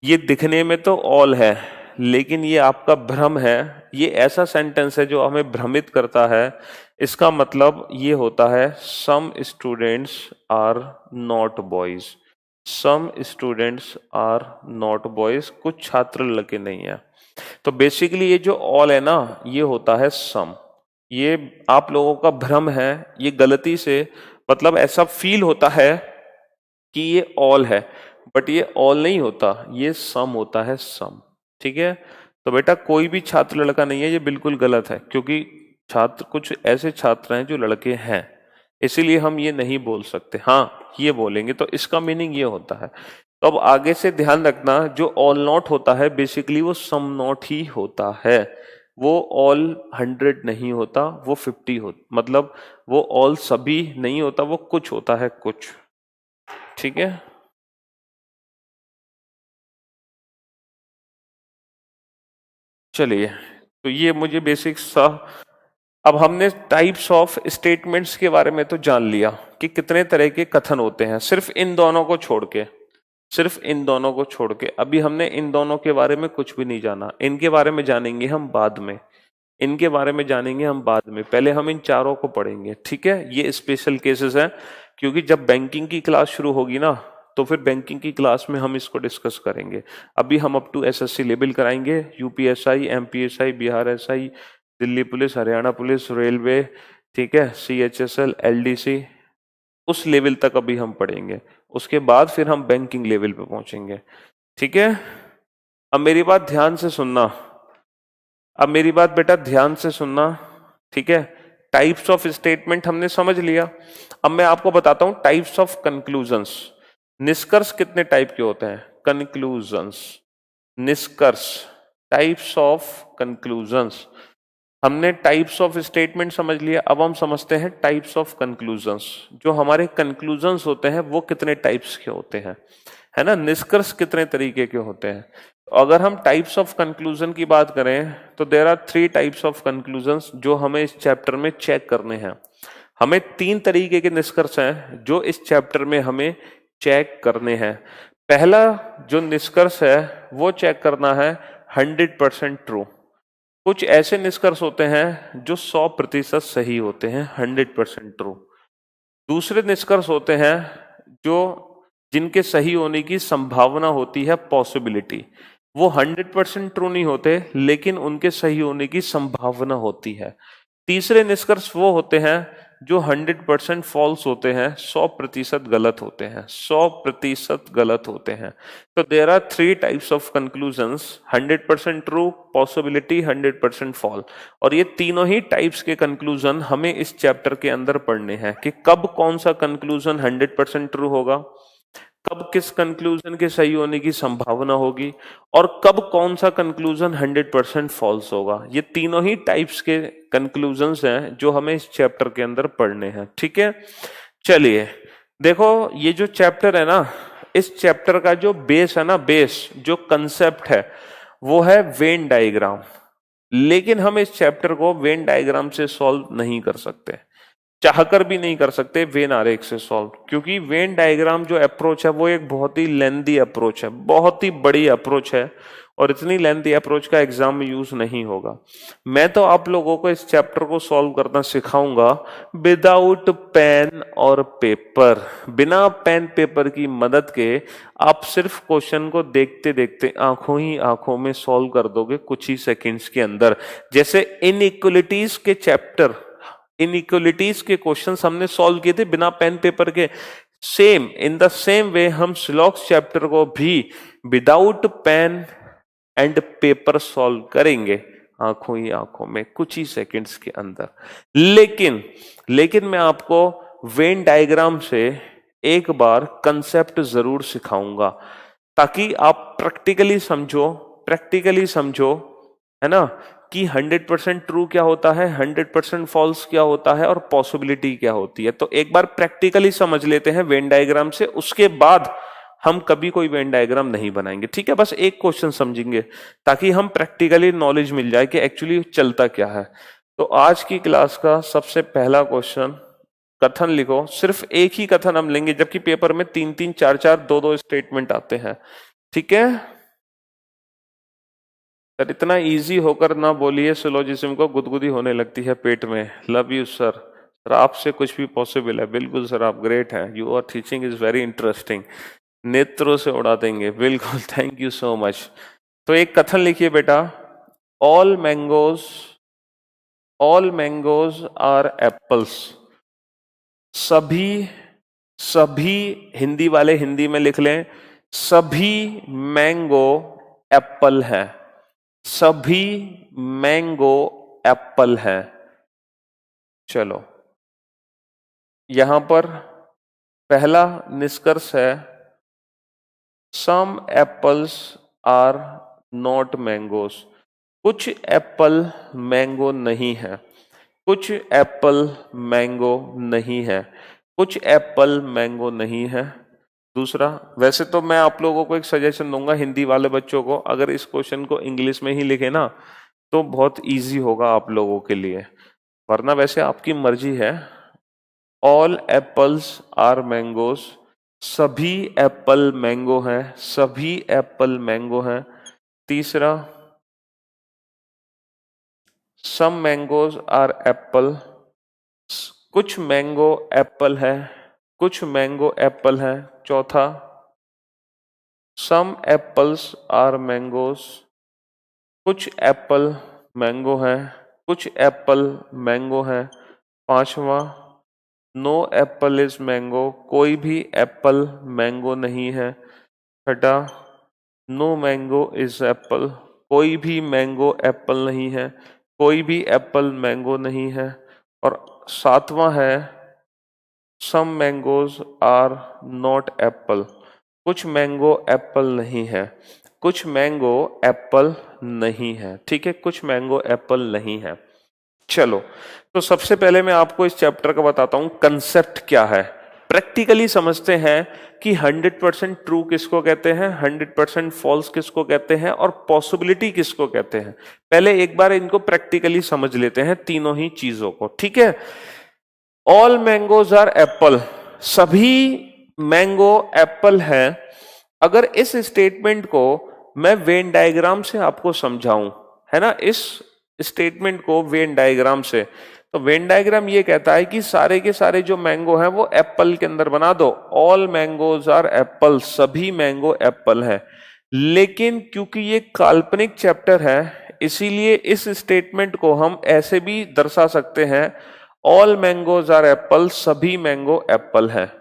ये दिखने में तो ऑल है, लेकिन ये आपका भ्रम है। ये ऐसा सेंटेंस है जो हमें भ्रमित करता है। इसका मतलब ये होता है some students are not boys, some students are not boys, कुछ छात्र लड़के नहीं है। तो बेसिकली ये जो ऑल है ना, ये होता है सम। ये आप लोगों का भ्रम है, ये गलती से, मतलब ऐसा फील होता है कि ये ऑल है, बट ये ऑल नहीं होता, ये सम होता है, सम। ठीक है, तो बेटा कोई भी छात्र लड़का नहीं है, ये बिल्कुल गलत है, क्योंकि छात्र, कुछ ऐसे छात्र हैं जो लड़के हैं, इसीलिए हम ये नहीं बोल सकते। हाँ ये बोलेंगे तो इसका मीनिंग ये होता है। तो अब आगे से ध्यान रखना, जो ऑल नॉट होता है बेसिकली वो सम नॉट ही होता है। वो ऑल 100 नहीं होता, वो 50 होता, मतलब वो ऑल सभी नहीं होता, वो कुछ होता है, कुछ। ठीक है, चलिए, तो ये मुझे बेसिक्स था। अब हमने टाइप्स ऑफ स्टेटमेंट्स के बारे में तो जान लिया। कि कितने तरह के कथन होते हैं, सिर्फ इन दोनों को छोड़ के, सिर्फ इन दोनों को छोड़ के। अभी हमने इन दोनों के बारे में कुछ भी नहीं जाना, इनके बारे में जानेंगे हम बाद में, इनके बारे में जानेंगे हम बाद में, पहले हम इन चारों को पढ़ेंगे, ठीक है। ये स्पेशल केसेस हैं, क्योंकि जब बैंकिंग की क्लास शुरू होगी ना, तो फिर बैंकिंग की क्लास में हम इसको डिस्कस करेंगे। अभी हम अप टू एसएससी लेवल कराएंगे, UPSI, MPSI, Bihar SI, Delhi police, Haryana police, railway, ठीक है, सीएचएसएल, एलडीसी, उस लेवल तक अभी हम पढ़ेंगे। उसके बाद फिर हम बैंकिंग लेवल पे पहुंचेंगे, ठीक है। अब मेरी बात ध्यान से सुनना, अब मेरी बात बेटा ध्यान से सुनना, ठीक है। टाइप्स ऑफ स्टेटमेंट हमने समझ लिया। अब मैं आपको बताता हूं टाइप्स ऑफ कंक्लूजन्स। निष्कर्ष कितने टाइप के होते हैं? कंक्लूजन्स, निष्कर्ष, टाइप्स ऑफ कंक्लूजन्स। हमने टाइप्स ऑफ स्टेटमेंट समझ लिया, अब हम समझते हैं टाइप्स ऑफ कंक्लूजन्स। जो हमारे कंक्लूजन्स होते हैं वो कितने टाइप्स के होते हैं, है ना। निष्कर्ष कितने तरीके के होते हैं। अगर हम टाइप्स ऑफ कंक्लूजन की बात करें तो there are 3 types of conclusions जो हमें इस चैप्टर में चेक करने हैं। हमें 3 तरीके के निष्कर्ष हैं जो इस चैप्टर में हमें चेक करने हैं। पहला जो निष्कर्ष है वो चेक करना है 100% ट्रू। कुछ ऐसे निष्कर्ष होते हैं जो 100% सही होते हैं, 100% ट्रू। दूसरे निष्कर्ष होते हैं जो जिनके सही होने की संभावना होती है, पॉसिबिलिटी, वो 100% ट्रू नहीं होते लेकिन उनके सही होने की संभावना होती है। तीसरे निष्कर्ष वो होते हैं जो 100% फॉल्स होते हैं, 100% गलत होते हैं, 100% गलत होते हैं। तो there are 3 types of conclusions, 100% true, possibility, 100% false. और ये तीनों ही टाइप्स के कंक्लूजन हमें इस चैप्टर के अंदर पढ़ने हैं कि कब कौन सा कंक्लूजन 100% ट्रू होगा, कब किस कंक्लूजन के सही होने की संभावना होगी, और कब कौन सा कंक्लूजन 100% फॉल्स होगा। ये तीनों ही टाइप्स के कंक्लूजन्स हैं जो हमें इस चैप्टर के अंदर पढ़ने हैं, ठीक है। चलिए देखो, ये जो चैप्टर है ना, इस चैप्टर का जो बेस है ना, बेस जो कंसेप्ट है वो है वेन डायग्राम। लेकिन हम इस चैप्टर को वेन डायग्राम से सॉल्व नहीं कर सकते, चाहकर भी नहीं कर सकते वेन आरेख से सॉल्व, क्योंकि वेन डायग्राम जो अप्रोच है वो एक बहुत ही लेंथी अप्रोच है, बहुत ही बड़ी अप्रोच है, और इतनी लेंथी अप्रोच का एग्जाम में यूज नहीं होगा। मैं तो आप लोगों को इस चैप्टर को सॉल्व करना सिखाऊंगा विदाउट पेन और पेपर। बिना पेन पेपर की मदद के आप सिर्फ क्वेश्चन को देखते देखते आंखों ही आंखों में सॉल्व कर दोगे कुछ ही सेकंड्स के अंदर। जैसे इनइक्वलिटीज के चैप्टर, इनइक्वलिटीज के क्वेश्चंस हमने सॉल्व किए थे बिना पेन पेपर के, same in the same way हम स्लॉक्स चैप्टर को भी without pen and paper solve करेंगे आंखों ही आंखों में कुछ ही सेकंड्स के अंदर। लेकिन मैं आपको वेन डायग्राम से एक बार कंसेप्ट जरूर सिखाऊंगा ताकि आप प्रैक्टिकली समझो, है ना, कि 100% ट्रू क्या होता है, 100% फॉल्स क्या होता है, और पॉसिबिलिटी क्या होती है। तो एक बार प्रैक्टिकली समझ लेते हैं वेन डायग्राम से, उसके बाद हम कभी कोई वेन डायग्राम नहीं बनाएंगे, ठीक है। बस एक क्वेश्चन समझेंगे ताकि हम प्रैक्टिकली नॉलेज मिल जाए कि एक्चुअली चलता क्या है। तो आज की क्लास का सबसे पहला क्वेश्चन, कथन लिखो। सिर्फ एक ही कथन हम लेंगे, जबकि पेपर में 3-3, 4-4, 2-2 स्टेटमेंट आते हैं, ठीक है। सर इतना इजी होकर ना बोलिए, सिलोजिज्म को गुदगुदी होने लगती है पेट में। लव यू सर, सर आपसे कुछ भी पॉसिबल है। बिल्कुल सर, आप ग्रेट हैं, you are teaching is very interesting, नेत्रों से उड़ा देंगे, बिल्कुल, थैंक यू सो मच। तो एक कथन लिखिए बेटा, ऑल मैंगोज आर एप्पल्स। सभी हिंदी वाले हिंदी में लिख लें, सभी मैंगो एप्पल है, सभी मैंगो एप्पल है। चलो यहां पर पहला निष्कर्ष है, some apples are not mangoes. कुछ एप्पल मैंगो नहीं है, कुछ एप्पल मैंगो नहीं है, कुछ एप्पल मैंगो नहीं है। दूसरा, वैसे तो मैं आप लोगों को एक सजेशन दूंगा हिंदी वाले बच्चों को, अगर इस क्वेश्चन को इंग्लिश में ही लिखे ना तो बहुत इजी होगा आप लोगों के लिए, वरना वैसे आपकी मर्जी है। ऑल एप्पल्स आर मैंगोज, सभी एप्पल मैंगो हैं, सभी एप्पल मैंगो हैं। तीसरा, सम मैंगोज आर एप्पल, कुछ मैंगो एप्पल है, कुछ मैंगो एप्पल है। चौथा, सम एप्पल्स आर मैंगोज, कुछ एप्पल मैंगो है, कुछ एप्पल मैंगो है। पांचवा, नो एप्पल इज मैंगो, कोई भी एप्पल मैंगो नहीं है। छठा, नो मैंगो इज एप्पल, कोई भी मैंगो एप्पल नहीं है, कोई भी एप्पल मैंगो नहीं है। और सातवां है, सम मैंगोज आर नॉट एप्पल, कुछ मैंगो एप्पल नहीं है, कुछ मैंगो एप्पल नहीं है। ठीक है, कुछ मैंगो एप्पल नहीं है। चलो, तो सबसे पहले मैं आपको इस चैप्टर का बताता हूं कंसेप्ट क्या है। प्रैक्टिकली समझते हैं कि 100% ट्रू किसको कहते हैं, 100% फॉल्स किसको कहते हैं, और पॉसिबिलिटी किसको कहते हैं। पहले एक बार इनको प्रैक्टिकली समझ लेते हैं, तीनों ही चीजों को। ठीक है, ऑल मैंगोज आर एप्पल, सभी मैंगो एप्पल है। अगर इस स्टेटमेंट को मैं वेन डायग्राम से आपको समझाऊं, है ना, इस स्टेटमेंट को वेन डायग्राम से, तो वेन डायग्राम ये कहता है कि सारे के सारे जो मैंगो हैं वो एप्पल के अंदर बना दो, ऑल मैंगोज आर एप्पल, सभी मैंगो एप्पल है। लेकिन क्योंकि ये काल्पनिक चैप्टर है, इसीलिए इस स्टेटमेंट को हम ऐसे भी दर्शा सकते हैं, ऑल मैंगोज आर एप्पल, सभी मैंगो एप्पल है।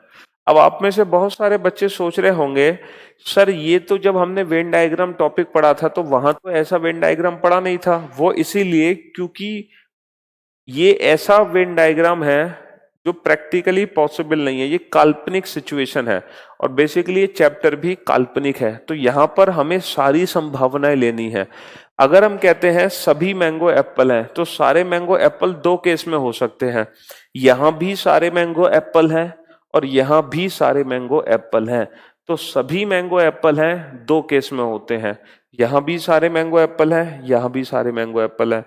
अब आप में से बहुत सारे बच्चे सोच रहे होंगे, सर ये तो जब हमने वेन डायग्राम टॉपिक पढ़ा था तो वहां तो ऐसा वेन डायग्राम पढ़ा नहीं था। वो इसीलिए क्योंकि ये ऐसा वेन डायग्राम है जो प्रैक्टिकली पॉसिबल नहीं है, ये काल्पनिक सिचुएशन है, और बेसिकली ये चैप्टर भी काल्पनिक है। तो यहां पर हमें सारी संभावनाएं लेनी है। अगर हम कहते हैं सभी मैंगो एप्पल हैं, तो सारे मैंगो एप्पल दो केस में हो सकते हैं, यहां भी सारे मैंगो एप्पल हैं और यहां भी सारे मैंगो एप्पल हैं। तो सभी मैंगो एप्पल हैं दो केस में होते हैं, यहां भी सारे मैंगो एप्पल हैं, यहां भी सारे मैंगो एप्पल हैं।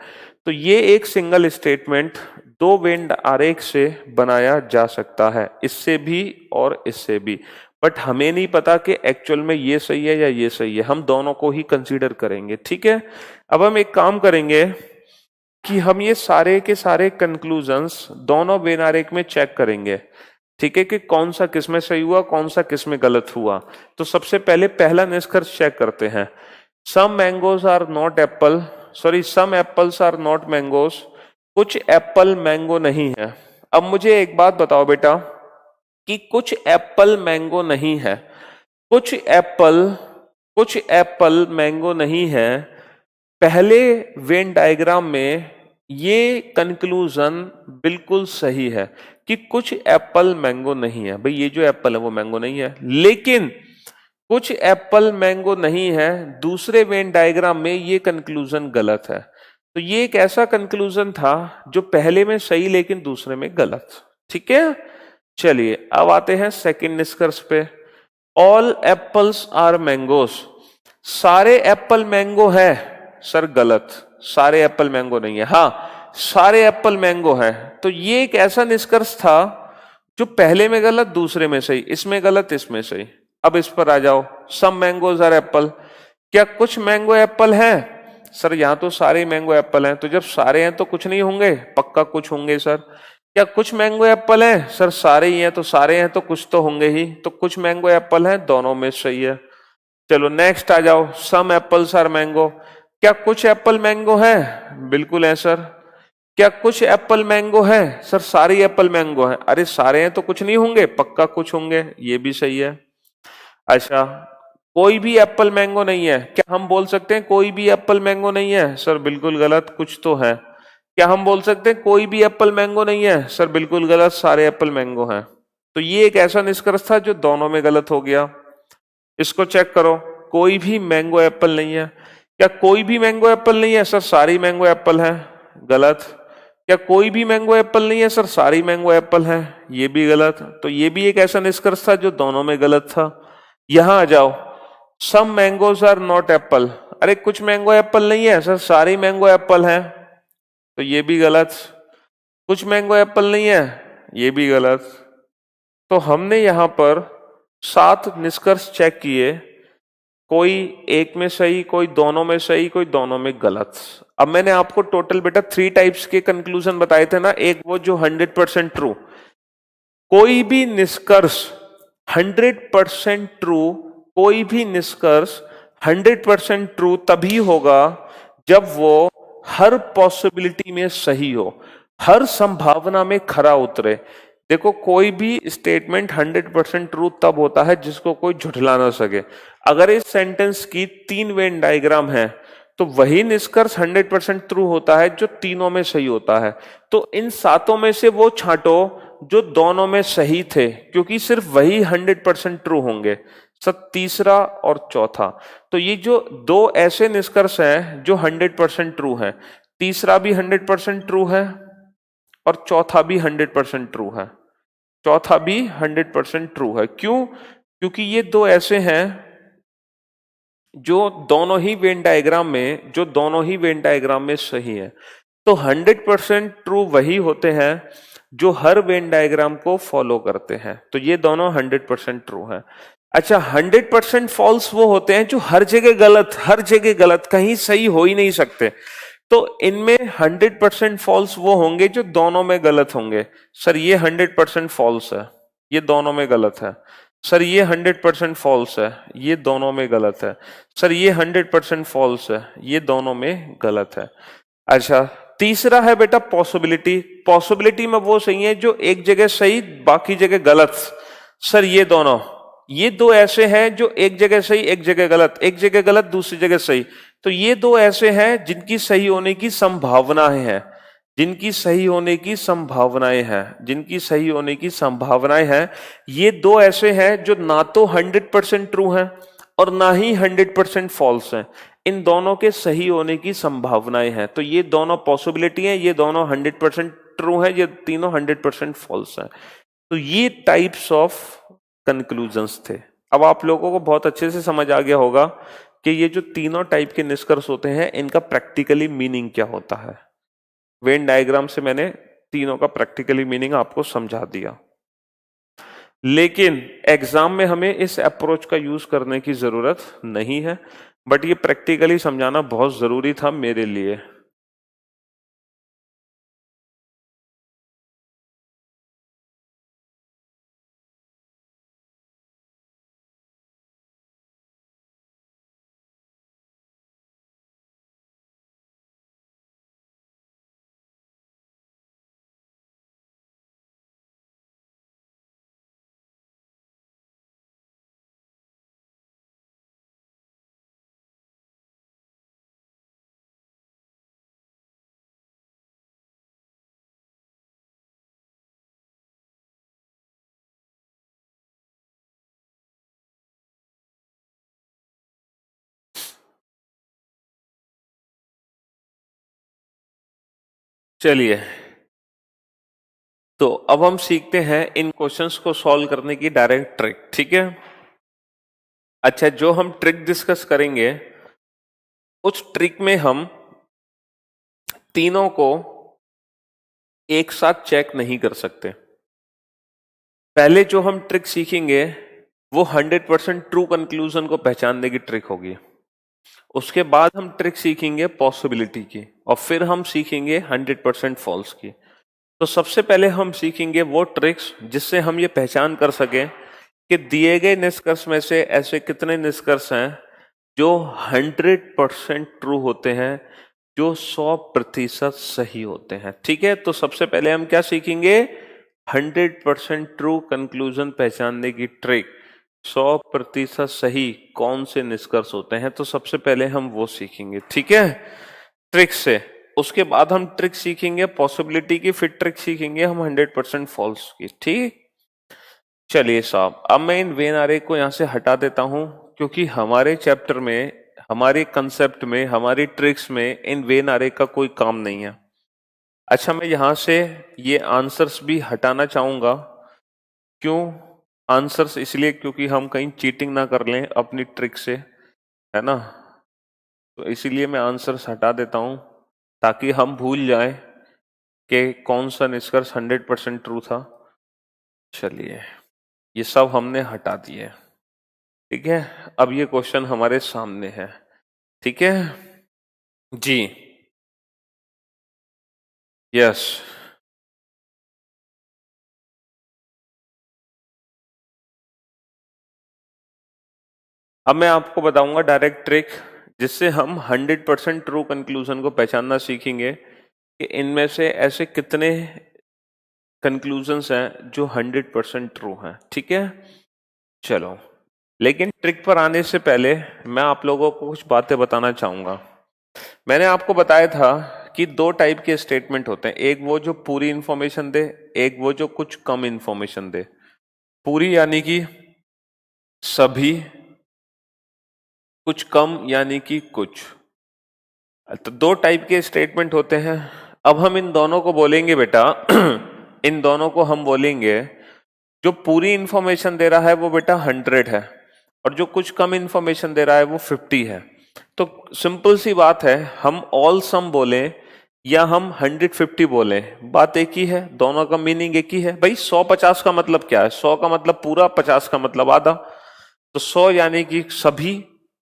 तो ये एक सिंगल स्टेटमेंट दो वेन आरेख से बनाया जा सकता है, इससे भी और इससे भी। बट हमें नहीं पता कि एक्चुअल में ये सही है या ये सही है, हम दोनों को ही कंसीडर करेंगे। ठीक है, अब हम एक काम करेंगे कि हम ये सारे के सारे कंक्लूजन्स दोनों वेन आरेख में चेक करेंगे। ठीक है, कि कौन सा किसमें सही हुआ, कौन सा किसमें गलत हुआ। तो सबसे पहले पहला निष्कर्ष चेक करते हैं, some mangoes are not apple, sorry some apples are not mangoes, कुछ एप्पल मैंगो नहीं है। अब मुझे एक बात बताओ बेटा कि कुछ एप्पल मैंगो नहीं है, कुछ एप्पल मैंगो नहीं है। पहले वेन डायग्राम में ये कंक्लूजन बिल्कुल सही है कि कुछ एप्पल मैंगो नहीं है। भाई ये जो एप्पल है वो मैंगो नहीं है, लेकिन कुछ एप्पल मैंगो नहीं है, दूसरे वेन डायग्राम में ये कंक्लूजन गलत है। तो ये एक ऐसा कंक्लूजन था जो पहले में सही लेकिन दूसरे में गलत। ठीक है, चलिए अब आते हैं सेकंड निष्कर्ष पे, ऑल एप्पल्स आर मैंगोज, सारे एप्पल मैंगो है। सर गलत, सारे एप्पल मैंगो नहीं है, हाँ सारे एप्पल मैंगो है। तो ये एक ऐसा निष्कर्ष था जो पहले में गलत दूसरे में सही, इसमें गलत इसमें सही। अब इस पर आ जाओ, सम मैंगोज आर एप्पल, क्या कुछ मैंगो एप्पल हैं? सर यहां तो सारे मैंगो एप्पल हैं, तो जब सारे हैं तो कुछ नहीं होंगे, पक्का कुछ होंगे। सर क्या कुछ मैंगो एप्पल हैं? सर सारे ही हैं, तो सारे हैं तो कुछ तो होंगे ही, तो कुछ मैंगो एप्पल हैं, दोनों में सही है। चलो नेक्स्ट आ जाओ, सम एप्पल्स आर मैंगो, क्या कुछ एप्पल मैंगो है? बिल्कुल है सर। क्या कुछ एप्पल मैंगो है? सर सारे एप्पल मैंगो है। अरे सारे हैं तो कुछ नहीं होंगे, पक्का कुछ होंगे, ये भी सही है। अच्छा, कोई भी एप्पल मैंगो नहीं है, क्या हम बोल सकते हैं कोई भी एप्पल मैंगो नहीं है? सर बिल्कुल गलत, कुछ तो है। क्या हम बोल सकते हैं कोई भी एप्पल मैंगो नहीं है? सर बिल्कुल गलत, सारे एप्पल मैंगो हैं। तो ये एक ऐसा निष्कर्ष था जो दोनों में गलत हो गया। इसको चेक करो, कोई भी मैंगो एप्पल नहीं है, क्या कोई भी मैंगो एप्पल नहीं है? सर सारी मैंगो एप्पल है, गलत। क्या कोई भी मैंगो एप्पल नहीं है? सर सारी मैंगो एप्पल है, ये भी गलत। तो ये भी एक ऐसा निष्कर्ष था जो दोनों में गलत था। यहां आ जाओ, सम मैंगोज आर नॉट एप्पल, अरे कुछ मैंगो एप्पल नहीं है, सर सारी मैंगो एप्पल है, तो ये भी गलत। कुछ मैंगो एप्पल नहीं है, ये भी गलत। तो हमने यहाँ पर 7 निष्कर्ष चेक किए, कोई एक में सही, कोई दोनों में सही, कोई दोनों में गलत। अब मैंने आपको टोटल बेटा 3 टाइप्स के कंक्लूजन बताए थे ना। एक वो जो 100% ट्रू, कोई भी निष्कर्ष 100% ट्रू, कोई भी निष्कर्ष 100% ट्रू तभी होगा जब वो हर पॉसिबिलिटी में सही हो, हर संभावना में खरा उतरे। देखो कोई भी स्टेटमेंट 100% ट्रू तब होता है जिसको कोई झुठला ना सके। अगर इस सेंटेंस की 3 वेन डायग्राम है तो वही निष्कर्ष 100% ट्रू होता है जो तीनों में सही होता है। तो इन 7 में से वो छांटो जो दोनों में सही थे, क्योंकि सिर्फ वही 100% ट्रू होंगे, सब तीसरा और चौथा। तो ये जो 2 ऐसे निष्कर्ष हैं जो 100% ट्रू है, तीसरा भी 100% ट्रू है और चौथा भी 100% ट्रू है, चौथा भी 100% ट्रू है। क्यों? क्योंकि ये 2 ऐसे हैं जो दोनों ही वेन डायग्राम में सही है। तो 100% ट्रू वही होते हैं जो हर वेन डायग्राम को फॉलो करते हैं। तो ये दोनों 100% ट्रू है। अच्छा, 100% फॉल्स वो होते हैं जो हर जगह गलत, कहीं सही हो ही नहीं सकते। तो इनमें 100% फॉल्स वो होंगे जो दोनों में गलत होंगे। सर ये 100% फॉल्स है, ये दोनों में गलत है। सर ये 100% फॉल्स है, ये दोनों में गलत है। सर ये 100% फॉल्स है, ये दोनों में गलत है। अच्छा, तीसरा है बेटा पॉसिबिलिटी। पॉसिबिलिटी में वो सही है जो एक जगह सही बाकी जगह गलत। सर ये 2 ऐसे हैं जो एक जगह सही एक जगह गलत, एक जगह गलत दूसरी जगह सही। तो ये 2 ऐसे हैं जिनकी सही होने की संभावनाएं हैं, जिनकी सही होने की संभावनाएं हैं, जिनकी सही होने की संभावनाएं हैं। ये 2 ऐसे हैं जो ना तो 100% ट्रू हैं और ना ही 100% फॉल्स हैं। इन दोनों के सही होने की संभावनाएं हैं। तो ये दोनों पॉसिबिलिटी हैं, ये दोनों 100% ट्रू हैं, ये तीनों 100% फॉल्स हैं। तो ये टाइप्स ऑफ कंक्लूजन्स थे। अब आप लोगों को बहुत अच्छे से समझ आ गया होगा कि ये जो तीनों टाइप के निष्कर्ष होते हैं इनका प्रैक्टिकली मीनिंग क्या होता है। वेन डायग्राम से मैंने तीनों का प्रैक्टिकली मीनिंग आपको समझा दिया। लेकिन एग्जाम में हमें इस अप्रोच का यूज करने की जरूरत नहीं है, बट ये प्रैक्टिकली समझाना बहुत जरूरी था मेरे लिए। चलिए, तो अब हम सीखते हैं इन क्वेश्चंस को सॉल्व करने की डायरेक्ट ट्रिक। ठीक है? अच्छा, जो हम ट्रिक डिस्कस करेंगे उस ट्रिक में हम तीनों को एक साथ चेक नहीं कर सकते। पहले जो हम ट्रिक सीखेंगे वो 100% ट्रू कंक्लूजन को पहचानने की ट्रिक होगी। उसके बाद हम ट्रिक सीखेंगे पॉसिबिलिटी की, और फिर हम सीखेंगे 100% फॉल्स की। तो सबसे पहले हम सीखेंगे वो ट्रिक्स जिससे हम ये पहचान कर सकें कि दिए गए निष्कर्ष में से ऐसे कितने निष्कर्ष हैं जो 100% ट्रू होते हैं, जो 100% सही होते हैं। ठीक है? तो सबसे पहले हम क्या सीखेंगे? 100% ट्रू कंक्लूजन पहचानने की ट्रिक, 100% सही कौन से निष्कर्ष होते हैं। तो सबसे पहले हम वो सीखेंगे। ठीक है? ट्रिक से। उसके बाद हम ट्रिक सीखेंगे पॉसिबिलिटी की, फिर ट्रिक सीखेंगे हम 100% फॉल्स की। ठीक? चलिए साहब, अब मैं इन वेन आरे को यहां से हटा देता हूं, क्योंकि हमारे चैप्टर में, हमारे कंसेप्ट में, हमारी ट्रिक्स में इन वेन आरे का कोई काम नहीं है। अच्छा, मैं यहां से ये आंसर्स भी हटाना चाहूंगा। क्यों आंसर्स? इसलिए क्योंकि हम कहीं चीटिंग ना कर लें अपनी ट्रिक से, है ना। तो इसीलिए मैं आंसर्स हटा देता हूं ताकि हम भूल जाएं कि कौन सा निष्कर्ष 100% ट्रू था। चलिए, ये सब हमने हटा दिए। ठीक है, अब ये क्वेश्चन हमारे सामने है। ठीक है जी। यस। अब मैं आपको बताऊंगा डायरेक्ट ट्रिक, जिससे हम 100% ट्रू कंक्लूजन को पहचानना सीखेंगे कि इनमें से ऐसे कितने कंक्लूजन्स हैं जो 100% ट्रू हैं। ठीक है, चलो, लेकिन ट्रिक पर आने से पहले मैं आप लोगों को कुछ बातें बताना चाहूंगा। मैंने आपको बताया था कि दो टाइप के स्टेटमेंट होते हैं, एक वो जो पूरी इंफॉर्मेशन दे, एक वो जो कुछ कम इंफॉर्मेशन दे। पूरी यानी कि सभी, कुछ कम यानी कि कुछ। तो दो टाइप के स्टेटमेंट होते हैं। अब हम इन दोनों को बोलेंगे बेटा इन दोनों को हम बोलेंगे, जो पूरी इंफॉर्मेशन दे रहा है वो बेटा 100 है, और जो कुछ कम इंफॉर्मेशन दे रहा है वो 50 है। तो सिंपल सी बात है, हम ऑल सम बोले या हम 150 बोले, बात एक ही है, दोनों का मीनिंग एक ही है। भाई 100-50 का मतलब क्या है? 100 का मतलब पूरा, 50 का मतलब आधा। तो 100 यानी कि सभी,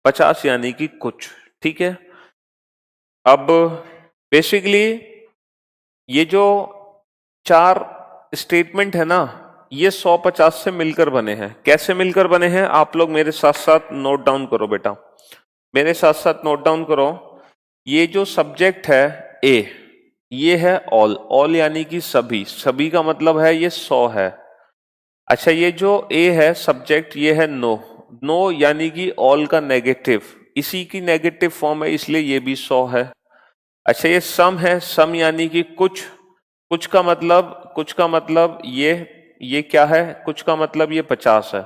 50 यानी कि कुछ। ठीक है, अब बेसिकली ये जो चार स्टेटमेंट है ना, ये 150 से मिलकर बने हैं। कैसे मिलकर बने हैं? आप लोग मेरे साथ साथ नोट डाउन करो बेटा, मेरे साथ साथ नोट डाउन करो। ये जो सब्जेक्ट है ए, ये है ऑल, ऑल यानी कि सभी, सभी का मतलब है ये 100 है। अच्छा, ये जो ए है सब्जेक्ट, ये है नो, नो यानी कि ऑल का नेगेटिव, इसी की नेगेटिव फॉर्म है, इसलिए ये भी 100 है। अच्छा, ये सम है, सम यानी कि कुछ, कुछ का मतलब, कुछ का मतलब ये क्या है? कुछ का मतलब ये 50 है।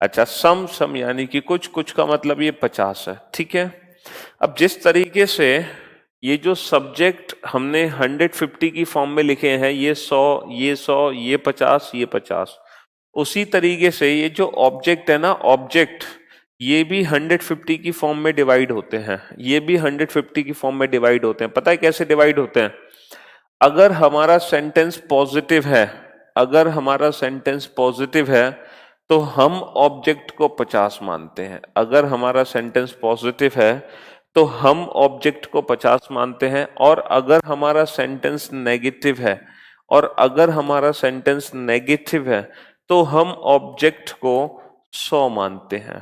अच्छा, सम, सम यानी कि कुछ, कुछ का मतलब ये 50 है। ठीक है, अब जिस तरीके से ये जो सब्जेक्ट हमने 150 की फॉर्म में लिखे हैं, ये 100, ये 100, ये 50, ये 50, उसी तरीके से ये जो ऑब्जेक्ट है ना, ऑब्जेक्ट, ये भी 150 की फॉर्म में डिवाइड होते हैं, ये भी 150 की फॉर्म में डिवाइड होते हैं। पता है कैसे डिवाइड होते हैं? अगर हमारा सेंटेंस पॉजिटिव है, अगर हमारा सेंटेंस पॉजिटिव है तो हम ऑब्जेक्ट को 50 मानते हैं। अगर हमारा सेंटेंस पॉजिटिव है तो हम ऑब्जेक्ट को 50 मानते हैं, और अगर हमारा सेंटेंस नेगेटिव है, और अगर हमारा सेंटेंस नेगेटिव है तो हम ऑब्जेक्ट को 100 मानते हैं।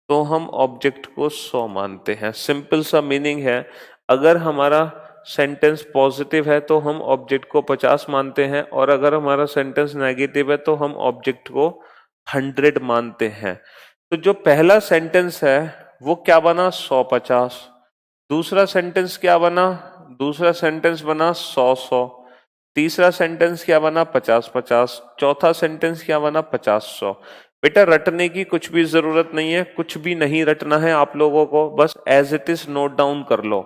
तो हम ऑब्जेक्ट को 100 मानते हैं। सिंपल सा मीनिंग है, अगर हमारा सेंटेंस पॉजिटिव है तो हम ऑब्जेक्ट को 50 मानते हैं, और अगर हमारा सेंटेंस नेगेटिव है तो हम ऑब्जेक्ट को 100 मानते हैं। तो जो पहला सेंटेंस है वो क्या बना? 100-50। दूसरा सेंटेंस क्या बना? दूसरा सेंटेंस बना 100-100। तीसरा सेंटेंस क्या बना? 50-50। चौथा सेंटेंस क्या बना? 50-100। बेटा रटने की कुछ भी जरूरत नहीं है, कुछ भी नहीं रटना है आप लोगों को, बस as it is note down कर लो।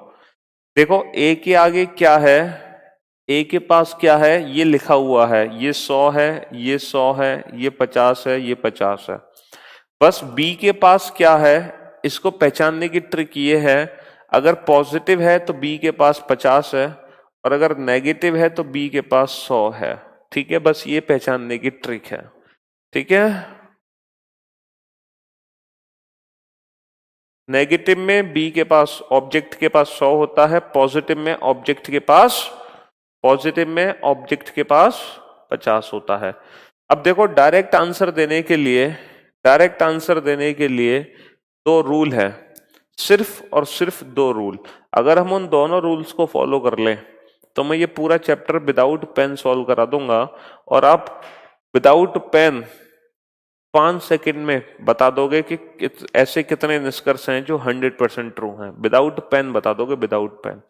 देखो ए के आगे क्या है, ए के पास क्या है, ये लिखा हुआ है, ये 100 है, ये 100 है, ये 50 है, ये 50 है। बस बी के पास क्या है, इसको पहचानने की ट्रिक ये है, अगर पॉजिटिव है तो बी के पास 50 है, और अगर नेगेटिव है तो बी के पास 100 है। ठीक है, बस ये पहचानने की ट्रिक है। ठीक है, नेगेटिव में बी के पास, ऑब्जेक्ट के पास 100 होता है, पॉजिटिव में ऑब्जेक्ट के पास, पॉजिटिव में ऑब्जेक्ट के पास 50 होता है। अब देखो, डायरेक्ट आंसर देने के लिए, डायरेक्ट आंसर देने के लिए दो रूल है, सिर्फ और सिर्फ दो रूल। अगर हम उन दोनों रूल्स को फॉलो कर लें तो मैं ये पूरा चैप्टर विदाउट पेन सॉल्व करा दूंगा, और आप विदाउट पेन 5 सेकंड में बता दोगे कि ऐसे कितने निष्कर्ष हैं जो 100% ट्रू हैं। विदाउट पेन बता दोगे, विदाउट पेन,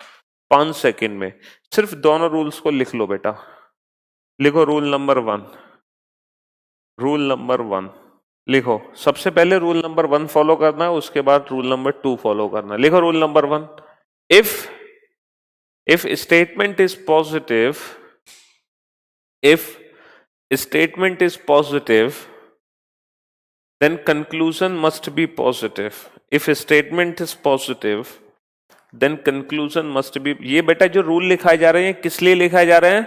5 सेकंड में। सिर्फ दोनों रूल्स को लिख लो बेटा। लिखो रूल नंबर 1, रूल नंबर 1 लिखो। सबसे पहले रूल नंबर 1 फॉलो करना है, उसके बाद रूल नंबर 2 फॉलो करना है। लिखो rule number 1, if statement is positive, if statement is positive, then conclusion must be positive. If a statement is positive, then conclusion must be। ये बेटा जो रूल लिखाए जा रहे हैं किस लिए लिखाए जा रहे हैं?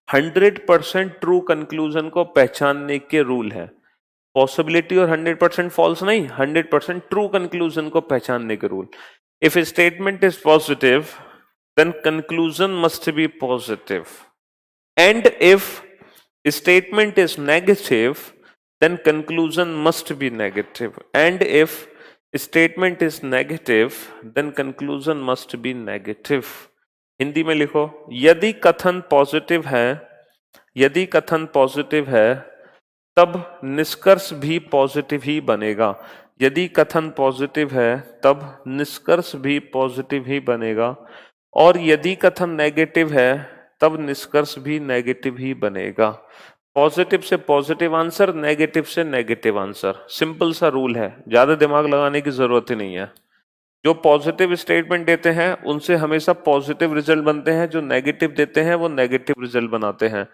100% ट्रू कंक्लूजन को पहचानने के रूल है। पॉसिबिलिटी और 100% फॉल्स नहीं, 100% ट्रू कंक्लूजन को पहचानने के rule. If a statement is positive then conclusion must be positive, and if statement is negative then conclusion must be negative, and if statement is negative then conclusion must be negative। Hindi में लिखो, यदि कथन पॉजिटिव है, यदि कथन पॉजिटिव है तब निष्कर्ष भी पॉजिटिव ही बनेगा। यदि कथन पॉजिटिव है तब निष्कर्ष भी पॉजिटिव ही बनेगा, और यदि कथन नेगेटिव है तब निष्कर्ष भी नेगेटिव ही बनेगा। पॉजिटिव से पॉजिटिव आंसर, नेगेटिव से नेगेटिव आंसर, सिंपल सा रूल है, ज्यादा दिमाग लगाने की जरूरत ही नहीं है। जो पॉजिटिव स्टेटमेंट देते हैं उनसे हमेशा पॉजिटिव रिजल्ट बनते हैं, जो नेगेटिव देते हैं वो नेगेटिव रिजल्ट बनाते हैं।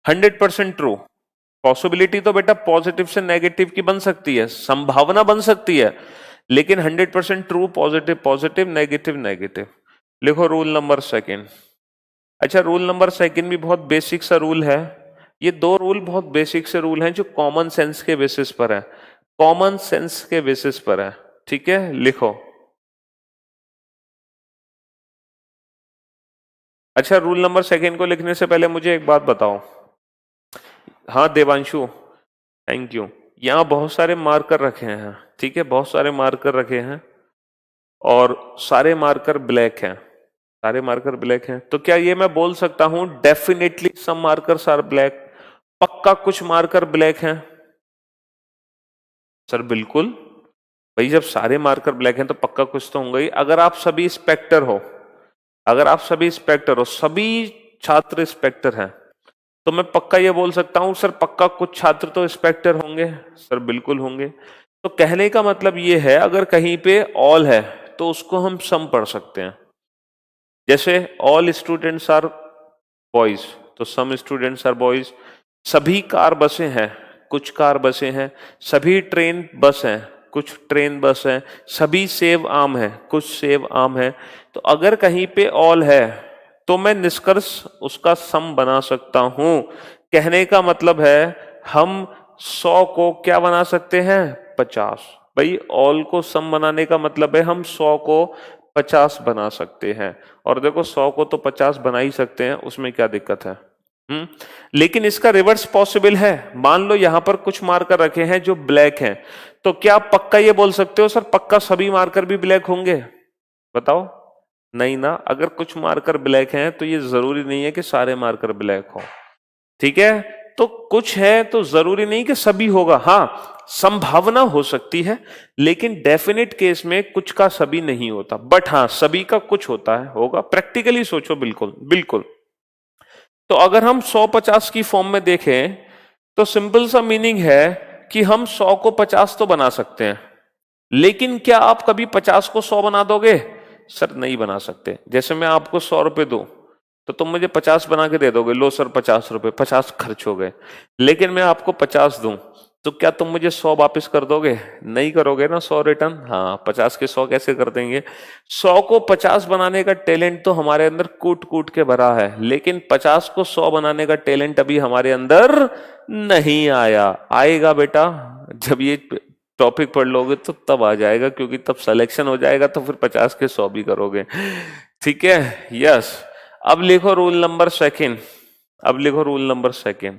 100% ट्रू। पॉसिबिलिटी तो बेटा पॉजिटिव से नेगेटिव की बन सकती है, संभावना बन सकती है, लेकिन 100% true positive positive, negative negative. लिखो रूल नंबर सेकेंड। अच्छा, रूल नंबर सेकेंड भी बहुत बेसिक सा रूल है। ये दो रूल बहुत बेसिक से रूल हैं जो कॉमन सेंस के बेसिस पर है, कॉमन सेंस के बेसिस पर है। ठीक है, लिखो। अच्छा, रूल नंबर सेकेंड को लिखने से पहले मुझे एक बात बताओ। हाँ देवांशु, थैंक यू। यहां बहुत सारे मार्कर रखे हैं, ठीक है, बहुत सारे मार्कर रखे हैं और सारे मार्कर ब्लैक हैं, सारे मार्कर ब्लैक हैं। तो क्या ये मैं बोल सकता हूं definitely some markers are black, पक्का कुछ मार्कर ब्लैक हैं? सर बिल्कुल भाई, जब सारे मार्कर ब्लैक हैं तो पक्का कुछ तो होंगे ही। अगर आप सभी इंस्पेक्टर हो, अगर आप सभी इंस्पेक्टर हो, सभी छात्र इंस्पेक्टर हैं, तो मैं पक्का ये बोल सकता हूं सर पक्का कुछ छात्र तो इंस्पेक्टर होंगे। सर बिल्कुल होंगे। तो कहने का मतलब ये है, अगर कहीं पे ऑल है तो उसको हम सम पढ़ सकते हैं। जैसे ऑल स्टूडेंट्स आर बॉयज, तो सम स्टूडेंट्स आर बॉयज। सभी कार बसें हैं, कुछ कार बसें हैं। सभी ट्रेन बस हैं, कुछ ट्रेन बस हैं। सभी सेब आम हैं, कुछ सेब आम हैं। तो अगर कहीं पे ऑल है तो मैं निष्कर्ष उसका सम बना सकता हूं। कहने का मतलब है हम 100 को क्या बना सकते हैं? 50। भाई ऑल को सम बनाने का मतलब है हम 100 को 50 बना सकते हैं। और देखो 100 को तो 50 बना ही सकते हैं, उसमें क्या दिक्कत है? लेकिन इसका रिवर्स पॉसिबल है। मान लो यहां पर कुछ मार्कर रखे हैं जो ब्लैक हैं, तो क्या आप पक्का ये बोल सकते हो सर पक्का सभी मार्कर भी ब्लैक होंगे? बताओ। नहीं ना, अगर कुछ मार्कर ब्लैक हैं तो ये जरूरी नहीं है कि सारे मार्कर ब्लैक हो। ठीक है, तो कुछ है तो जरूरी नहीं कि सभी होगा। हाँ, संभावना हो सकती है, लेकिन डेफिनेट केस में कुछ का सभी नहीं होता, बट हाँ सभी का कुछ होता है, होगा। प्रैक्टिकली सोचो, बिल्कुल बिल्कुल। तो अगर हम 100-50 की फॉर्म में देखें तो सिंपल सा मीनिंग है कि हम 100 को 50 तो बना सकते हैं, लेकिन क्या आप कभी 50 को 100 बना दोगे? सर नहीं बना सकते। जैसे मैं आपको 100 रुपए दूं तो तुम मुझे 50 बना के दे दोगे, लो सर 50 रुपए, 50 खर्च हो गए। लेकिन मैं आपको 50 दूं तो क्या तुम मुझे 100 वापस कर दोगे? नहीं करोगे ना, 100 रिटर्न। हाँ, 50 के 100 कैसे कर देंगे? 100 को 50 बनाने का टैलेंट तो हमारे अंदर कूट कूट के भरा है, लेकिन 50 को 100 बनाने का टैलेंट अभी हमारे अंदर नहीं आया। आएगा बेटा, जब ये टॉपिक पढ़ लोगे तो तब आ जाएगा, क्योंकि तब सिलेक्शन हो जाएगा तो फिर 50 के 100 भी करोगे। ठीक है, यस। अब लिखो रूल नंबर सेकेंड, अब लिखो रूल नंबर सेकेंड,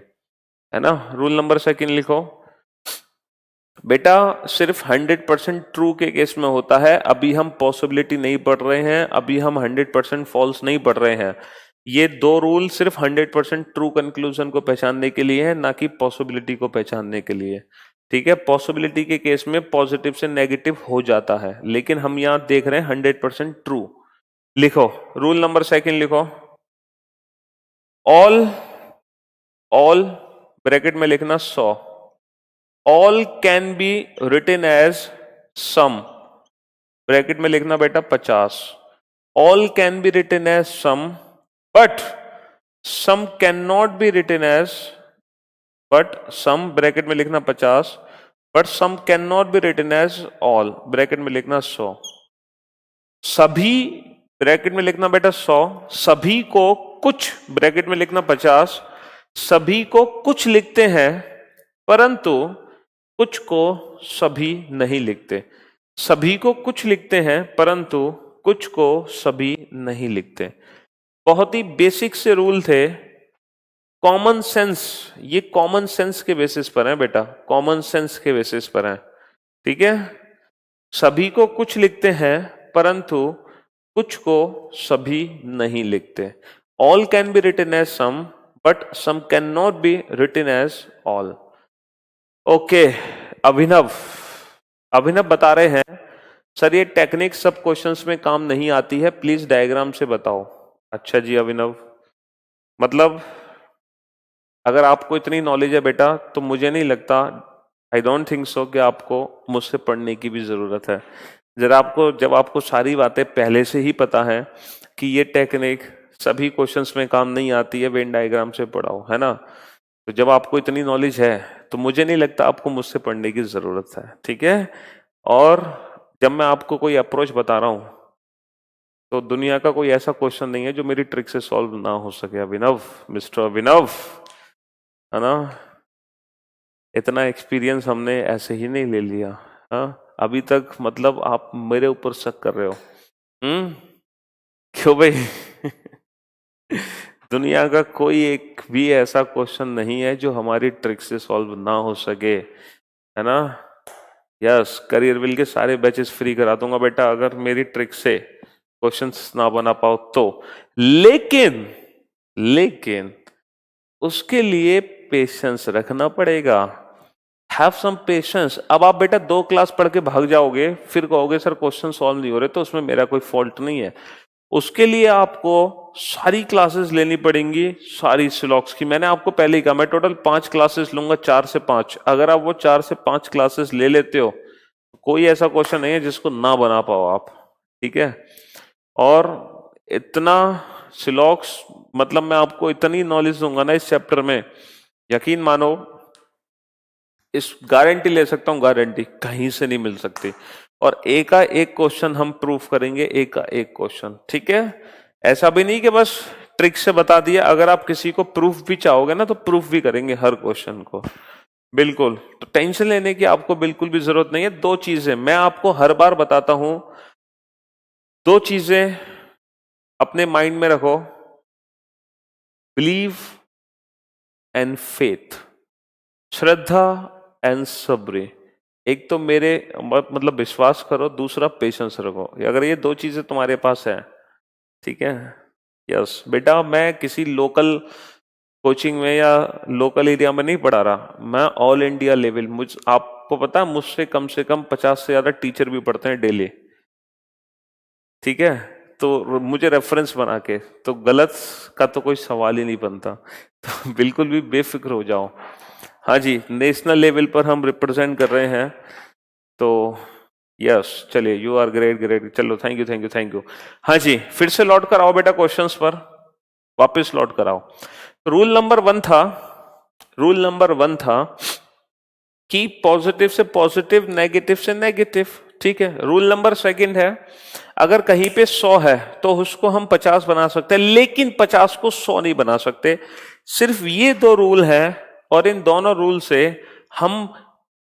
है ना। रूल नंबर सेकेंड लिखो बेटा। सिर्फ 100% ट्रू के केस में होता है, अभी हम पॉसिबिलिटी नहीं पढ़ रहे हैं, अभी हम 100% फॉल्स नहीं पढ़ रहे हैं। ये दो रूल सिर्फ 100% ट्रू कंक्लूजन को पहचानने के लिए है, ना कि पॉसिबिलिटी को पहचानने के लिए। ठीक है, पॉसिबिलिटी के केस में पॉजिटिव से नेगेटिव हो जाता है, लेकिन हम यहां देख रहे हैं 100% ट्रू। लिखो रूल नंबर सेकेंड, लिखो ऑल, ऑल ब्रैकेट में लिखना 100, all can be written as some, bracket में लिखना बेटा 50। All can be written as some, but some can not be written as, but some bracket में लिखना 50, but some can not be written as all, bracket में लिखना 100। सभी ब्रैकेट में लिखना बेटा 100, सभी को कुछ ब्रैकेट में लिखना 50, सभी को कुछ लिखते हैं परंतु कुछ को सभी नहीं लिखते। सभी को कुछ लिखते हैं परंतु कुछ को सभी नहीं लिखते। बहुत ही बेसिक से रूल थे, कॉमन सेंस, ये कॉमन सेंस के बेसिस पर है बेटा, कॉमन सेंस के बेसिस पर है, ठीक है। सभी को कुछ लिखते हैं परंतु कुछ को सभी नहीं लिखते। All can be written as some but some can not be written as all. Okay, Abhinav, Abhinav बता रहे हैं सर ये टेक्निक सब क्वेश्चंस में काम नहीं आती है, प्लीज डायग्राम से बताओ। अच्छा जी अभिनव, मतलब अगर आपको इतनी नॉलेज है बेटा तो मुझे नहीं लगता, आई डोंट थिंक सो कि आपको मुझसे पढ़ने की भी जरूरत है। जरा आपको, जब आपको सारी बातें पहले से ही पता है कि ये टेक्निक सभी क्वेश्चंस में काम नहीं आती है, वेन डायग्राम से पढ़ाओ, है ना। तो जब आपको इतनी नॉलेज है तो मुझे नहीं लगता आपको मुझसे पढ़ने की जरूरत है, ठीक है। और जब मैं आपको कोई अप्रोच बता रहा हूं तो दुनिया का कोई ऐसा क्वेश्चन नहीं है जो मेरी ट्रिक से सॉल्व ना हो सके। अभिनव, मिस्टर अभिनव, है ना, इतना एक्सपीरियंस हमने ऐसे ही नहीं ले लिया। हाँ, अभी तक मतलब आप मेरे ऊपर शक कर रहे हो, क्यों भाई? दुनिया का कोई एक भी ऐसा क्वेश्चन नहीं है जो हमारी ट्रिक से सॉल्व ना हो सके, है ना। यस, करियर विल के सारे बैचेस फ्री करा दूंगा बेटा अगर मेरी ट्रिक से क्वेश्चंस ना बना पाओ तो। लेकिन उसके लिए पेशेंस रखना पड़ेगा। Have some patience. अब आप बेटा 2 क्लास पढ़ के भाग जाओगे फिर कहोगे सर क्वेश्चन सॉल्व नहीं हो रहे, तो उसमें मेरा कोई फॉल्ट नहीं है। उसके लिए आपको सारी क्लासेस लेनी पड़ेंगी, सारी सिलॉक्स की। मैंने आपको पहले ही कहा मैं टोटल 5 क्लासेस लूंगा, 4 से 5। अगर आप वो 4 से 5 क्लासेस ले लेते हो कोई ऐसा क्वेश्चन नहीं है जिसको ना बना पाओ आप, ठीक है। और इतना सिलॉक्स, मतलब मैं आपको इतनी नॉलेज दूंगा ना इस चैप्टर में, यकीन मानो, इस गारंटी ले सकता हूं, गारंटी कहीं से नहीं मिल सकती। और एक का एक क्वेश्चन हम प्रूफ करेंगे, एक का एक क्वेश्चन, ठीक है। ऐसा भी नहीं कि बस ट्रिक से बता दिया, अगर आप किसी को प्रूफ भी चाहोगे ना तो प्रूफ भी करेंगे हर क्वेश्चन को, बिल्कुल। तो टेंशन लेने की आपको बिल्कुल भी जरूरत नहीं है। 2 चीजें मैं आपको हर बार बताता हूं, 2 चीजें अपने माइंड में रखो, believe and faith, Shraddha and सब्र। एक तो मेरे मतलब विश्वास करो, दूसरा पेशेंस रखो। अगर ये 2 चीजें तुम्हारे पास है, ठीक है। यस बेटा, मैं किसी लोकल कोचिंग में या लोकल एरिया में नहीं पढ़ा रहा, मैं ऑल इंडिया लेवल, आपको पता है मुझसे कम से कम 50 से ज्यादा टीचर भी पढ़ते हैं डेली, ठीक है। तो मुझे रेफरेंस बना के, तो गलत का तो कोई सवाल ही नहीं बनता। तो बिल्कुल भी बेफिक्र हो जाओ। हाँ जी, नेशनल लेवल पर हम रिप्रेजेंट कर रहे हैं, तो यस, चलिए, यू आर ग्रेट ग्रेट, चलो, thank you thank you thank you. हाँ जी, फिर से लौट कर आओ बेटा क्वेश्चंस पर, वापस लौट कर आओ। रूल नंबर 1 था कि पॉजिटिव से पॉजिटिव, नेगेटिव से नेगेटिव, ठीक है। रूल नंबर 2 है, अगर कहीं पे 100 है तो उसको हम 50 बना सकते हैं, लेकिन 50 को 100 नहीं बना सकते। सिर्फ ये 2 रूल हैं और इन दोनों रूल से हम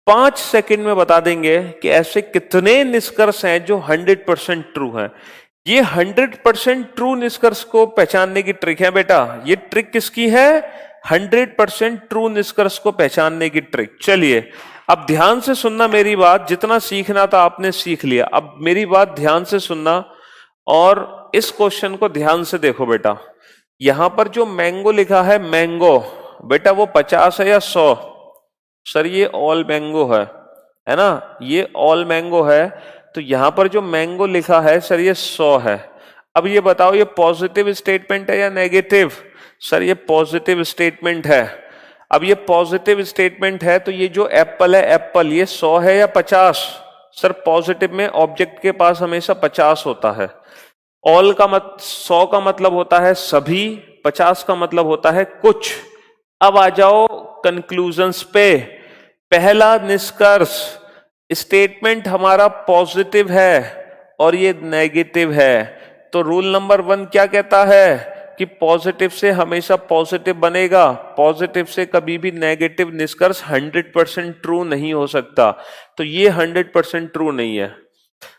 5 सेकंड में बता देंगे कि ऐसे कितने निष्कर्ष हैं जो 100% ट्रू हैं। ये 100% ट्रू निष्कर्ष को पहचानने की ट्रिक है बेटा। ये ट्रिक किसकी है? 100% ट्रू निष्कर्ष को पहचानने की ट्रिक। चलिए अब ध्यान से सुनना मेरी बात, जितना सीखना था आपने सीख लिया, अब मेरी बात ध्यान से सुनना और इस क्वेश्चन को ध्यान से देखो बेटा। यहां पर जो मैंगो लिखा है, मैंगो, बेटा वो 50 है या 100? सर ये ऑल मैंगो है ना, ये ऑल मैंगो है। तो यहां पर जो मैंगो लिखा है सर ये 100 है। अब ये बताओ ये पॉजिटिव स्टेटमेंट है या नेगेटिव? सर ये पॉजिटिव स्टेटमेंट है। अब ये पॉजिटिव स्टेटमेंट है तो ये जो एप्पल है, एप्पल, ये 100 है या 50? सर पॉजिटिव में ऑब्जेक्ट के पास हमेशा 50 होता है। ऑल का 100 का मतलब होता है सभी, 50 का मतलब होता है कुछ। अब आ जाओ कंक्लूजन्स पे। पहला निष्कर्ष, स्टेटमेंट हमारा पॉजिटिव है और ये नेगेटिव है, तो रूल नंबर 1 क्या कहता है? कि पॉजिटिव से हमेशा पॉजिटिव बनेगा, पॉजिटिव से कभी भी नेगेटिव निष्कर्ष 100% ट्रू नहीं हो सकता, तो ये 100% ट्रू नहीं है।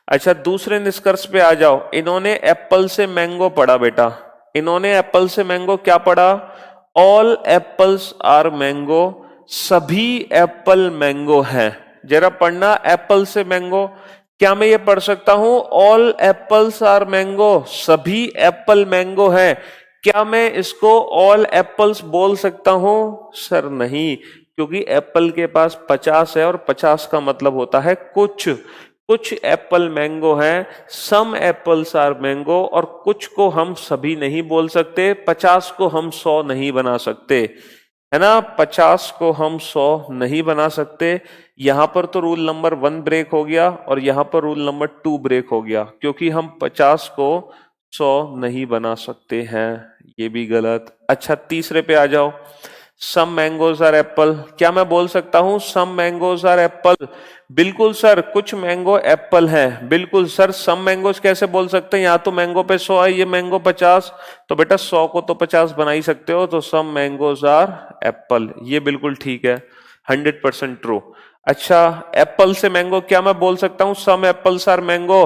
अच्छा, दूसरे निष्कर्ष पे आ जाओ। इन्होंने एप्पल से मैंगो पढ़ा बेटा, इन्होंने एप्पल से मैंगो क्या पढ़ा? ऑल एप्पल्स आर मैंगो, सभी एप्पल मैंगो हैं। जरा पढ़ना एप्पल से मैंगो। क्या मैं ये पढ़ सकता हूं ऑल एप्पल्स आर मैंगो, सभी एप्पल मैंगो हैं? क्या मैं इसको ऑल एप्पल्स बोल सकता हूं? सर नहीं, क्योंकि एप्पल के पास 50 है और 50 का मतलब होता है कुछ। कुछ एप्पल मैंगो हैं, सम एप्पल्स आर मैंगो, और कुछ को हम सभी नहीं बोल सकते, 50 को हम 100 नहीं बना सकते, है ना? 50 को हम 100 नहीं बना सकते। यहां पर तो रूल नंबर 1 ब्रेक हो गया और यहां पर रूल नंबर 2 ब्रेक हो गया, क्योंकि हम 50 को 100 नहीं बना सकते हैं, ये भी गलत। अच्छा, तीसरे पे आ जाओ। सम मैंगोज आर एप्पल, क्या मैं बोल सकता हूं सम मैंगोज आर एप्पल? बिल्कुल सर, कुछ मैंगो एप्पल हैं। बिल्कुल सर, सम मैंगोज कैसे बोल सकते हैं? यहाँ तो मैंगो पे 100 है, ये मैंगो 50, तो बेटा 100 को तो 50 बना ही सकते हो, तो सम मैंगोज आर एप्पल, ये बिल्कुल ठीक है, 100% ट्रू। अच्छा, एप्पल से मैंगो, क्या मैं बोल सकता हूं सम एप्पल्स आर मैंगो?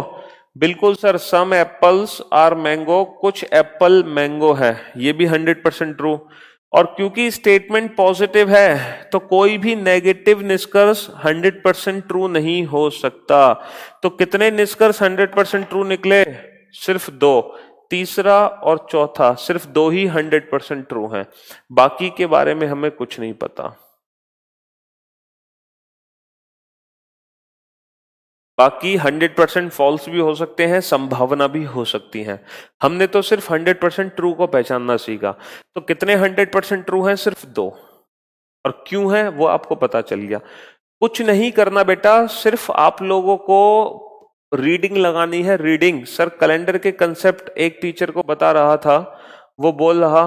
बिल्कुल sir, some apples are mango, कुछ एप्पल मैंगो है, ये भी 100% ट्रू। और क्योंकि स्टेटमेंट पॉजिटिव है तो कोई भी नेगेटिव निष्कर्ष 100% ट्रू नहीं हो सकता। तो कितने निष्कर्ष 100% ट्रू निकले? सिर्फ 2। तीसरा और चौथा, सिर्फ 2 ही 100% ट्रू हैं, बाकी के बारे में हमें कुछ नहीं पता। बाकी 100% फॉल्स भी हो सकते हैं, संभावना भी हो सकती है। हमने तो सिर्फ 100% ट्रू को पहचानना सीखा। तो कितने 100% ट्रू हैं? सिर्फ 2। और क्यों है वो आपको पता चल गया। कुछ नहीं करना बेटा, सिर्फ आप लोगों को रीडिंग लगानी है, रीडिंग। सर कैलेंडर के कंसेप्ट एक टीचर को बता रहा था, वो बोल रहा,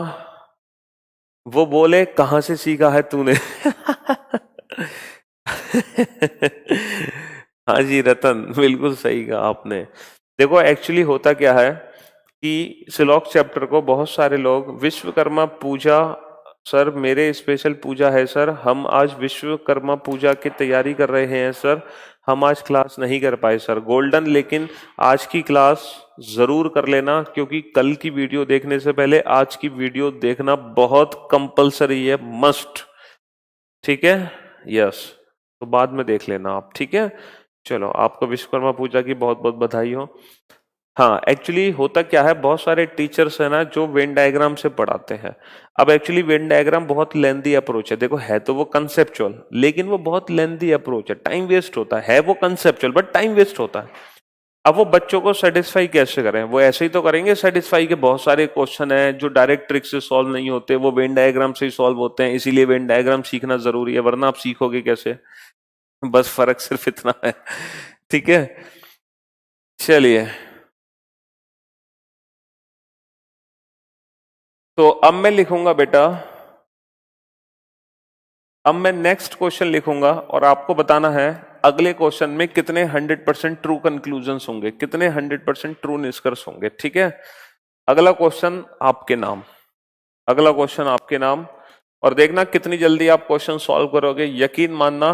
वो बोले कहां से सीखा है तूने? हाँ जी रतन, बिल्कुल सही कहा आपने। देखो एक्चुअली होता क्या है कि श्लोक चैप्टर को बहुत सारे लोग विश्वकर्मा पूजा, सर मेरे स्पेशल पूजा है सर, हम आज विश्वकर्मा पूजा की तैयारी कर रहे हैं सर, हम आज क्लास नहीं कर पाए सर। गोल्डन, लेकिन आज की क्लास जरूर कर लेना, क्योंकि कल की वीडियो देखने से पहले आज की वीडियो देखना बहुत कंपलसरी है, मस्ट। ठीक है, यस, तो बाद में देख लेना आप, ठीक है। चलो, आपको विश्वकर्मा पूजा की बहुत बहुत बधाई हो। हाँ, एक्चुअली होता क्या है, बहुत सारे टीचर्स है ना जो वेन डायग्राम से पढ़ाते हैं। अब एक्चुअली वेन डायग्राम बहुत लेंदी अप्रोच है, देखो है तो वो कंसेप्चुअल, लेकिन वो बहुत लेंदी अप्रोच है, टाइम वेस्ट होता है वो कंसेप्चुअल, बट टाइम वेस्ट होता है। अब वो बच्चों को सेटिस्फाई कैसे करें? वो ऐसे ही तो करेंगे सेटिस्फाई के, बहुत सारे क्वेश्चन हैं जो डायरेक्ट ट्रिक से सॉल्व नहीं होते, वो वेन डायग्राम से ही सॉल्व होते हैं, इसीलिए वेन डायग्राम सीखना जरूरी है, वरना आप सीखोगे कैसे? बस फर्क सिर्फ इतना है, ठीक है। चलिए, तो अब मैं लिखूंगा बेटा, अब मैं नेक्स्ट क्वेश्चन लिखूंगा और आपको बताना है अगले क्वेश्चन में कितने 100% ट्रू कंक्लूजन्स होंगे, कितने 100% ट्रू निष्कर्ष होंगे, ठीक है। अगला क्वेश्चन आपके नाम, अगला क्वेश्चन आपके नाम, और देखना कितनी जल्दी आप क्वेश्चन सॉल्व करोगे, यकीन मानना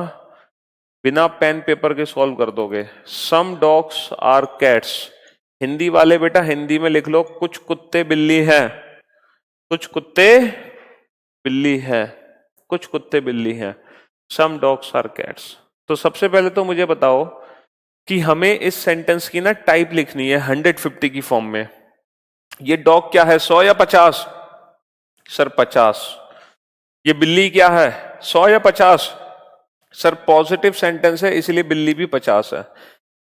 बिना पेन पेपर के सॉल्व कर दोगे। Some dogs are cats, Hindi वाले बेटा हिंदी में लिख लो, कुछ कुत्ते बिल्ली हैं, कुछ कुत्ते बिल्ली हैं, कुछ कुत्ते बिल्ली हैं, सम डॉग्स आर कैट्स। तो सबसे पहले तो मुझे बताओ कि हमें इस सेंटेंस की ना टाइप लिखनी है 150 की फॉर्म में। ये डॉग क्या है, 100 या 50? सर 50। ये बिल्ली क्या है, 100 या 50? सर पॉजिटिव सेंटेंस है इसलिए बिल्ली भी 50 है।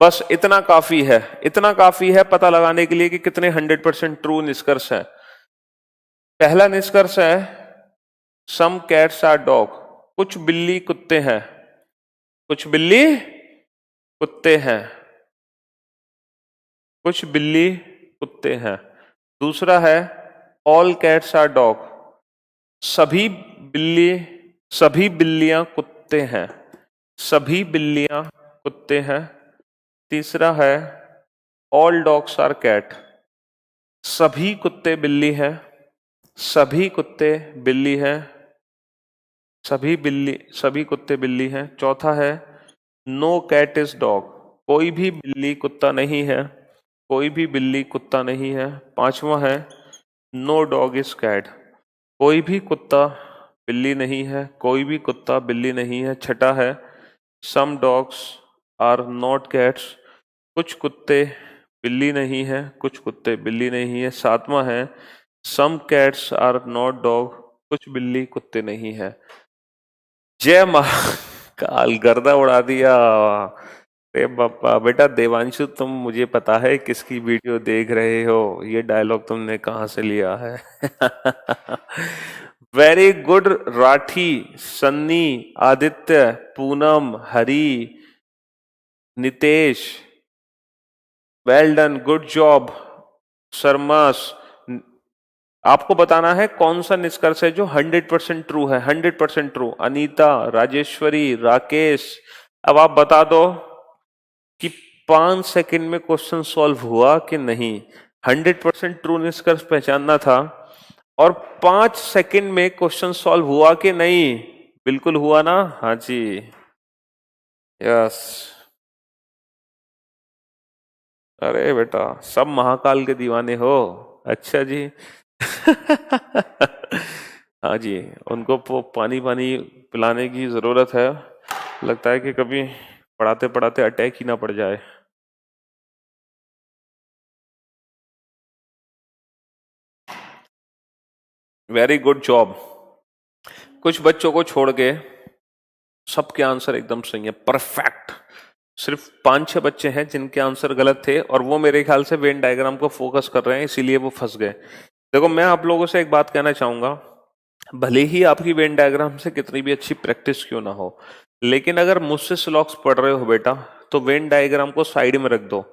बस इतना काफी है, इतना काफी है पता लगाने के लिए कि कितने 100% ट्रू निष्कर्ष है। पहला निष्कर्ष है सम कैट्स आर डॉग, कुछ बिल्ली कुत्ते हैं, कुछ बिल्ली कुत्ते हैं, कुछ बिल्ली कुत्ते हैं। दूसरा है ऑल कैट्स आर डॉग, सभी बिल्ली, सभी बिल्लियां कुत्ते हैं, सभी बिल्लियां कुत्ते हैं। तीसरा है ऑल डॉग्स आर कैट, सभी कुत्ते बिल्ली हैं। सभी कुत्ते बिल्ली हैं, सभी कुत्ते बिल्ली हैं। चौथा है नो कैट इज डॉग, कोई भी बिल्ली कुत्ता नहीं है, कोई भी बिल्ली कुत्ता नहीं है। पांचवा है नो डॉग इज कैट, कोई भी कुत्ता बिल्ली नहीं है, कोई भी कुत्ता बिल्ली नहीं है। छठा है some dogs are not cats, कुछ कुत्ते बिल्ली नहीं है, कुछ कुत्ते बिल्ली नहीं है। सातवां है some cats are not dog, कुछ बिल्ली कुत्ते नहीं है। जय महाकाल, गर्दा उड़ा दिया। अरे बापा बेटा देवांशु, तुम मुझे पता है किसकी वीडियो देख रहे हो, ये डायलॉग तुमने कहाँ से लिया है? Very good Rathi, Sunny, Aditya, Poonam, Hari, Nitesh, well done, good job. शर्मास, आपको बताना है कौन सा निष्कर्ष है जो 100% ट्रू है, 100% ट्रू। अनीता, राजेश्वरी, राकेश, अब आप बता दो कि 5 सेकंड में क्वेश्चन सॉल्व हुआ कि नहीं। 100% ट्रू निष्कर्ष पहचानना था और 5 सेकंड में क्वेश्चन सॉल्व हुआ कि नहीं। बिल्कुल हुआ ना? हाँ जी, यस। अरे बेटा सब महाकाल के दीवाने हो। अच्छा जी। हाँ जी, उनको पानी पानी पिलाने की जरूरत है। लगता है कि कभी पढ़ाते पढ़ाते अटैक ही ना पड़ जाए। Very good job. कुछ बच्चों को छोड़ के सबके आंसर एकदम सही है, परफेक्ट। सिर्फ 5-6 बच्चे हैं जिनके आंसर गलत थे और वो मेरे ख्याल से वेन डायग्राम को फोकस कर रहे हैं, इसीलिए वो फंस गए। देखो मैं आप लोगों से एक बात कहना चाहूंगा, भले ही आपकी वेन डायग्राम से कितनी भी अच्छी प्रैक्टिस क्यों ना हो, लेकिन अगर मुझसे स्लॉक्स पढ़ रहे हो बेटा तो वेन डायग्राम को साइड में रख दो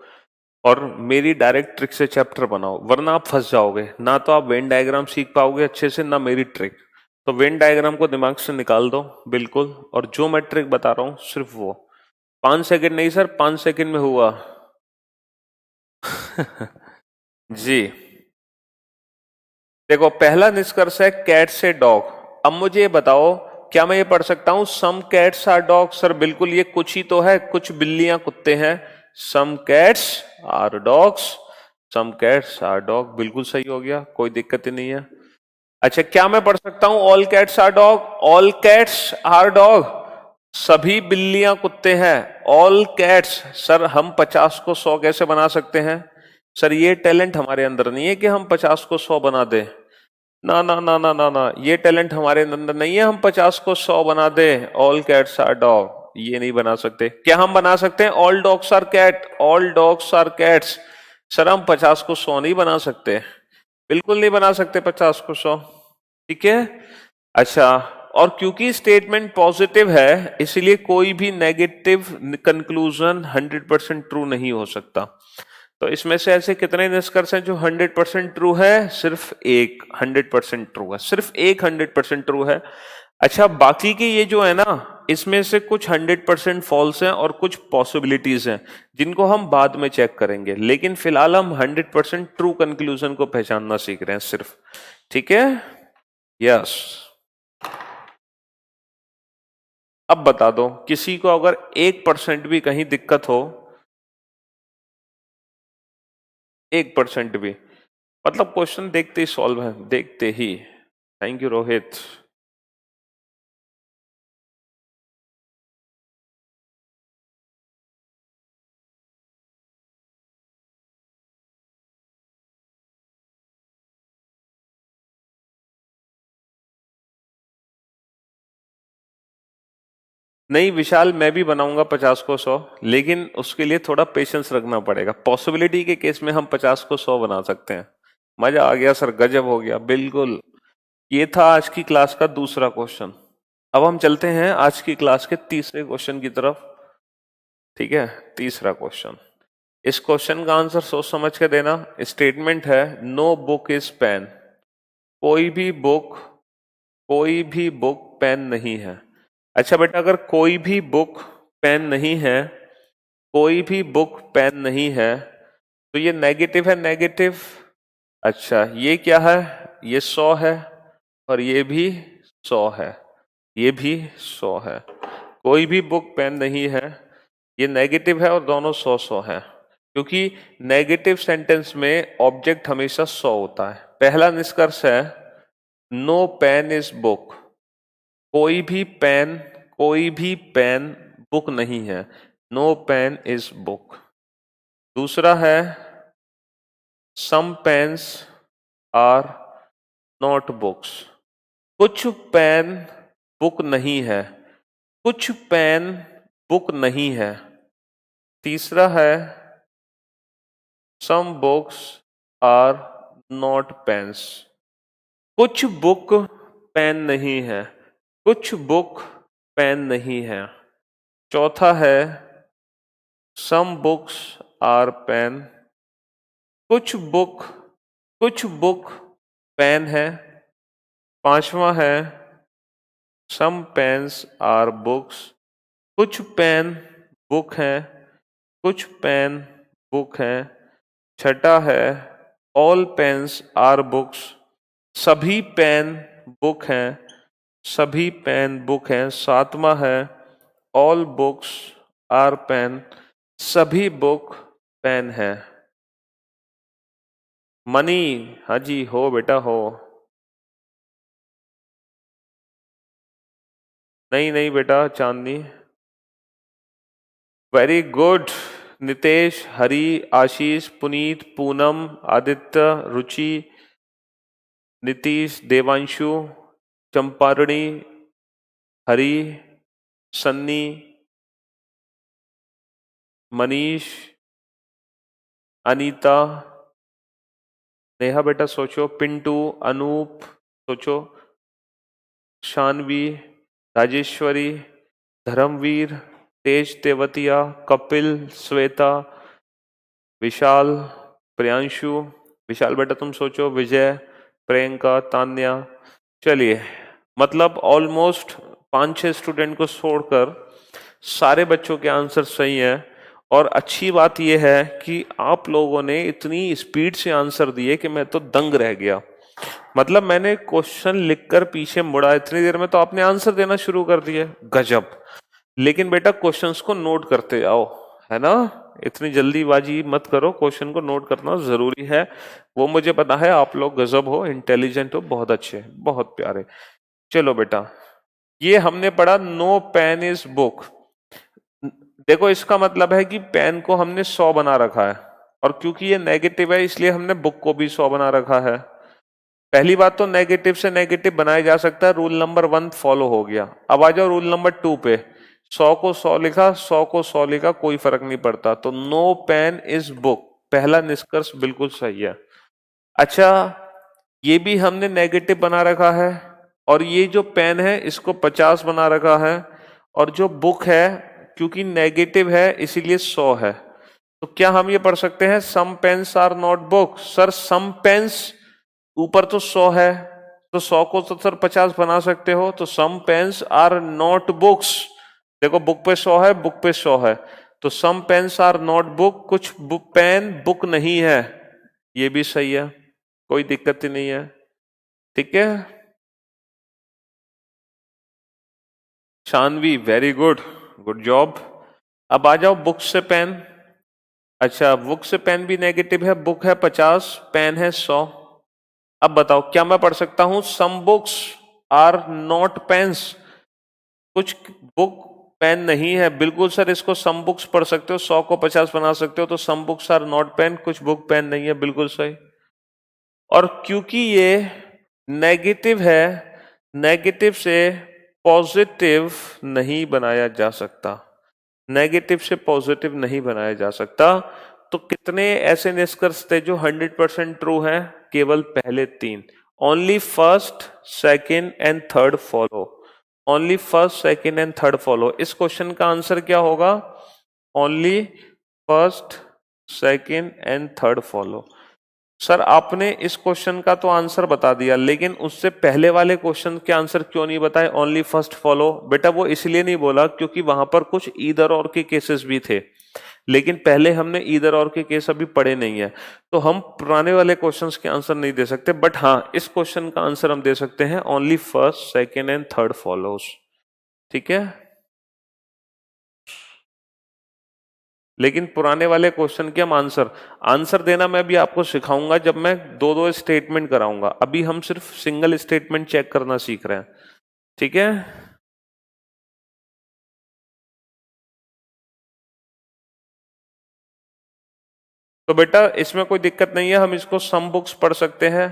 और मेरी डायरेक्ट ट्रिक से चैप्टर बनाओ, वरना आप फंस जाओगे। ना तो आप वेन डायग्राम सीख पाओगे अच्छे से, ना मेरी ट्रिक। तो वेन डायग्राम को दिमाग से निकाल दो बिल्कुल, और जो मैं ट्रिक बता रहा हूं सिर्फ वो। 5 सेकंड नहीं सर, 5 सेकंड में हुआ। जी देखो, पहला निष्कर्ष है कैट से डॉग। अब मुझे ये बताओ, क्या मैं ये पढ़ सकता हूं some cats are dog? Sir बिल्कुल, ये कुछ ही तो है, कुछ बिल्लियां कुत्ते हैं। Some cats are dogs, some cats are dog, बिल्कुल सही हो गया, कोई दिक्कत ही नहीं है। अच्छा, क्या मैं पढ़ सकता हूं all cats are dog? All cats are dog, सभी बिल्लियां कुत्ते हैं। ऑल कैट्स, सर हम 50 को 100 कैसे बना सकते हैं? सर ये टैलेंट हमारे अंदर नहीं है कि हम 50 को 100 बना दें। ना ना ना ना ना ना, ये टैलेंट हमारे अंदर नहीं है हम 50 को 100 बना दें। ऑल कैट्स आर डॉग, ये नहीं बना सकते। क्या हम बना सकते हैं all dogs are cat? All dogs are cats. Sir हम 50 को 100 नहीं बना सकते, बिल्कुल नहीं बना सकते 50 को 100। ठीक है। अच्छा, और क्योंकि स्टेटमेंट पॉजिटिव है इसलिए कोई भी नेगेटिव कंक्लूजन 100% ट्रू नहीं हो सकता। तो इसमें से ऐसे कितने निष्कर्ष हैं जो 100% ट्रू है? सिर्फ एक 100% ट्रू है, सिर्फ एक 100% ट्रू है। अच्छा, बाकी के ये जो है ना, इसमें से कुछ 100% फॉल्स हैं और कुछ पॉसिबिलिटीज हैं जिनको हम बाद में चेक करेंगे, लेकिन फिलहाल हम 100% ट्रू कंक्लूजन को पहचानना सीख रहे हैं सिर्फ। ठीक है, यस। अब बता दो, किसी को अगर 1% भी कहीं दिक्कत हो, 1% भी, मतलब क्वेश्चन देखते ही सॉल्व है, देखते ही। Thank you Rohit. नहीं विशाल, मैं भी बनाऊंगा 50 को 100, लेकिन उसके लिए थोड़ा पेशेंस रखना पड़ेगा। पॉसिबिलिटी के केस में हम 50 को 100 बना सकते हैं। मजा आ गया सर, गजब हो गया, बिल्कुल। ये था आज की क्लास का दूसरा क्वेश्चन। अब हम चलते हैं आज की क्लास के तीसरे क्वेश्चन की तरफ। ठीक है, तीसरा क्वेश्चन। इस क्वेश्चन का आंसर सोच समझ के देना। स्टेटमेंट है नो बुक इज पेन, कोई भी बुक, कोई भी बुक पेन नहीं है। अच्छा बेटा, अगर कोई भी बुक पेन नहीं है, कोई भी बुक पेन नहीं है, तो ये नेगेटिव है, नेगेटिव। अच्छा ये क्या है? ये 100 है और ये भी 100 है, ये भी 100 है। कोई भी बुक पेन नहीं है, ये नेगेटिव है और दोनों 100-100 है, क्योंकि नेगेटिव सेंटेंस में ऑब्जेक्ट हमेशा 100 होता है। पहला निष्कर्ष है नो पेन इज बुक, कोई भी पेन बुक नहीं है, नो पेन इज बुक। दूसरा है some pens are not books, कुछ पेन बुक नहीं है, कुछ पेन बुक नहीं है। तीसरा है some books are not pens, कुछ बुक पेन नहीं है, कुछ बुक पेन नहीं है। चौथा है सम बुक्स आर पेन, कुछ बुक पेन है। पांचवा है सम पेन्स आर बुक्स, कुछ पेन बुक है, कुछ पेन बुक है। छठा है ऑल पेन्स आर बुक्स, सभी पेन बुक हैं, सभी पेन बुक हैं। सातवां है ऑल बुक्स आर पेन, सभी बुक पेन है। मनी, हाँ जी हो बेटा हो। नहीं नहीं बेटा चांदनी, वेरी गुड। नितेश, हरी, आशीष, पुनीत, पूनम, आदित्य, रुचि, नीतीश, देवांशु, चंपारणी, हरी, सन्नी, मनीष, अनीता, नेहा बेटा सोचो, पिंटू, अनूप सोचो, शानवी, राजेश्वरी, धर्मवीर, तेज तेवतिया, कपिल, श्वेता, विशाल, प्रियांशु, विशाल बेटा तुम सोचो, विजय, प्रियंका, तान्या। चलिए, मतलब ऑलमोस्ट 5-6 स्टूडेंट को छोड़कर सारे बच्चों के आंसर सही हैं। और अच्छी बात यह है कि आप लोगों ने इतनी स्पीड से आंसर दिए कि मैं तो दंग रह गया। मतलब मैंने क्वेश्चन लिखकर पीछे मुड़ा, इतनी देर में तो आपने आंसर देना शुरू कर दिया, गजब। लेकिन बेटा क्वेश्चंस को नोट करते जाओ, है ना, इतनी जल्दीबाजी मत करो, क्वेश्चन को नोट करना जरूरी है। वो मुझे पता है आप लोग गजब हो, इंटेलिजेंट हो, बहुत अच्छे, बहुत प्यारे। चलो बेटा, ये हमने पढ़ा नो पेन इज बुक। देखो इसका मतलब है कि पेन को हमने 100 बना रखा है, और क्योंकि ये नेगेटिव है इसलिए हमने बुक को भी 100 बना रखा है। पहली बात तो नेगेटिव से नेगेटिव बनाया जा सकता है, रूल नंबर 1 फॉलो हो गया। अब आ जाओ रूल नंबर 2 पे। 100 को 100 लिखा, 100 को 100 लिखा, कोई फर्क नहीं पड़ता, तो नो पेन इज बुक, पहला निष्कर्ष बिल्कुल सही है। अच्छा, ये भी हमने नेगेटिव बना रखा है, और ये जो पेन है इसको 50 बना रखा है, और जो बुक है क्योंकि नेगेटिव है इसीलिए 100 है। तो क्या हम ये पढ़ सकते हैं some pens are not book? Sir some pens ऊपर तो 100 है, तो 100 को तो सर 50 बना सकते हो, तो सम पेन्स आर नॉट बुक्स। देखो बुक पे 100 है, बुक पे 100 है, तो सम पेन्स आर नॉट बुक, कुछ पेन बुक नहीं है, ये भी सही है, कोई दिक्कत ही नहीं है। ठीक है Shanvi, very good, good job. अब आ जाओ बुक से पेन। अच्छा, बुक से पेन भी नेगेटिव है, बुक है 50, पेन है 100। अब बताओ क्या मैं पढ़ सकता हूं some books are not pens, कुछ बुक पेन नहीं है? बिल्कुल सर, इसको सम बुक्स पढ़ सकते हो, 100 को 50 बना सकते हो, तो some books are not pen, कुछ बुक पेन नहीं है, बिल्कुल सही। और क्योंकि ये नेगेटिव है, नेगेटिव से पॉजिटिव नहीं बनाया जा सकता, नेगेटिव से पॉजिटिव नहीं बनाया जा सकता। तो कितने ऐसे निष्कर्ष थे जो 100% ट्रू हैं? केवल पहले 3, only first, second and third follow, only first, second and third follow. इस क्वेश्चन का आंसर क्या होगा? Only first, second and third follow. Sir आपने इस क्वेश्चन का तो आंसर बता दिया, लेकिन उससे पहले वाले क्वेश्चन के आंसर क्यों नहीं बताए? Only first follow. बेटा वो इसलिए नहीं बोला क्योंकि वहां पर कुछ ईदर और के केसेस भी थे, लेकिन पहले हमने ईदर और के केस अभी पढ़े नहीं है, तो हम पुराने वाले क्वेश्चंस के आंसर नहीं दे सकते। बट हाँ, इस क्वेश्चन का आंसर हम दे सकते हैं, only first second and third follows. ठीक है, लेकिन पुराने वाले क्वेश्चन के हम आंसर आंसर देना मैं भी आपको सिखाऊंगा जब मैं दो दो स्टेटमेंट कराऊंगा। अभी हम सिर्फ सिंगल स्टेटमेंट चेक करना सीख रहे हैं। ठीक है, तो बेटा इसमें कोई दिक्कत नहीं है, हम इसको सम बुक्स पढ़ सकते हैं,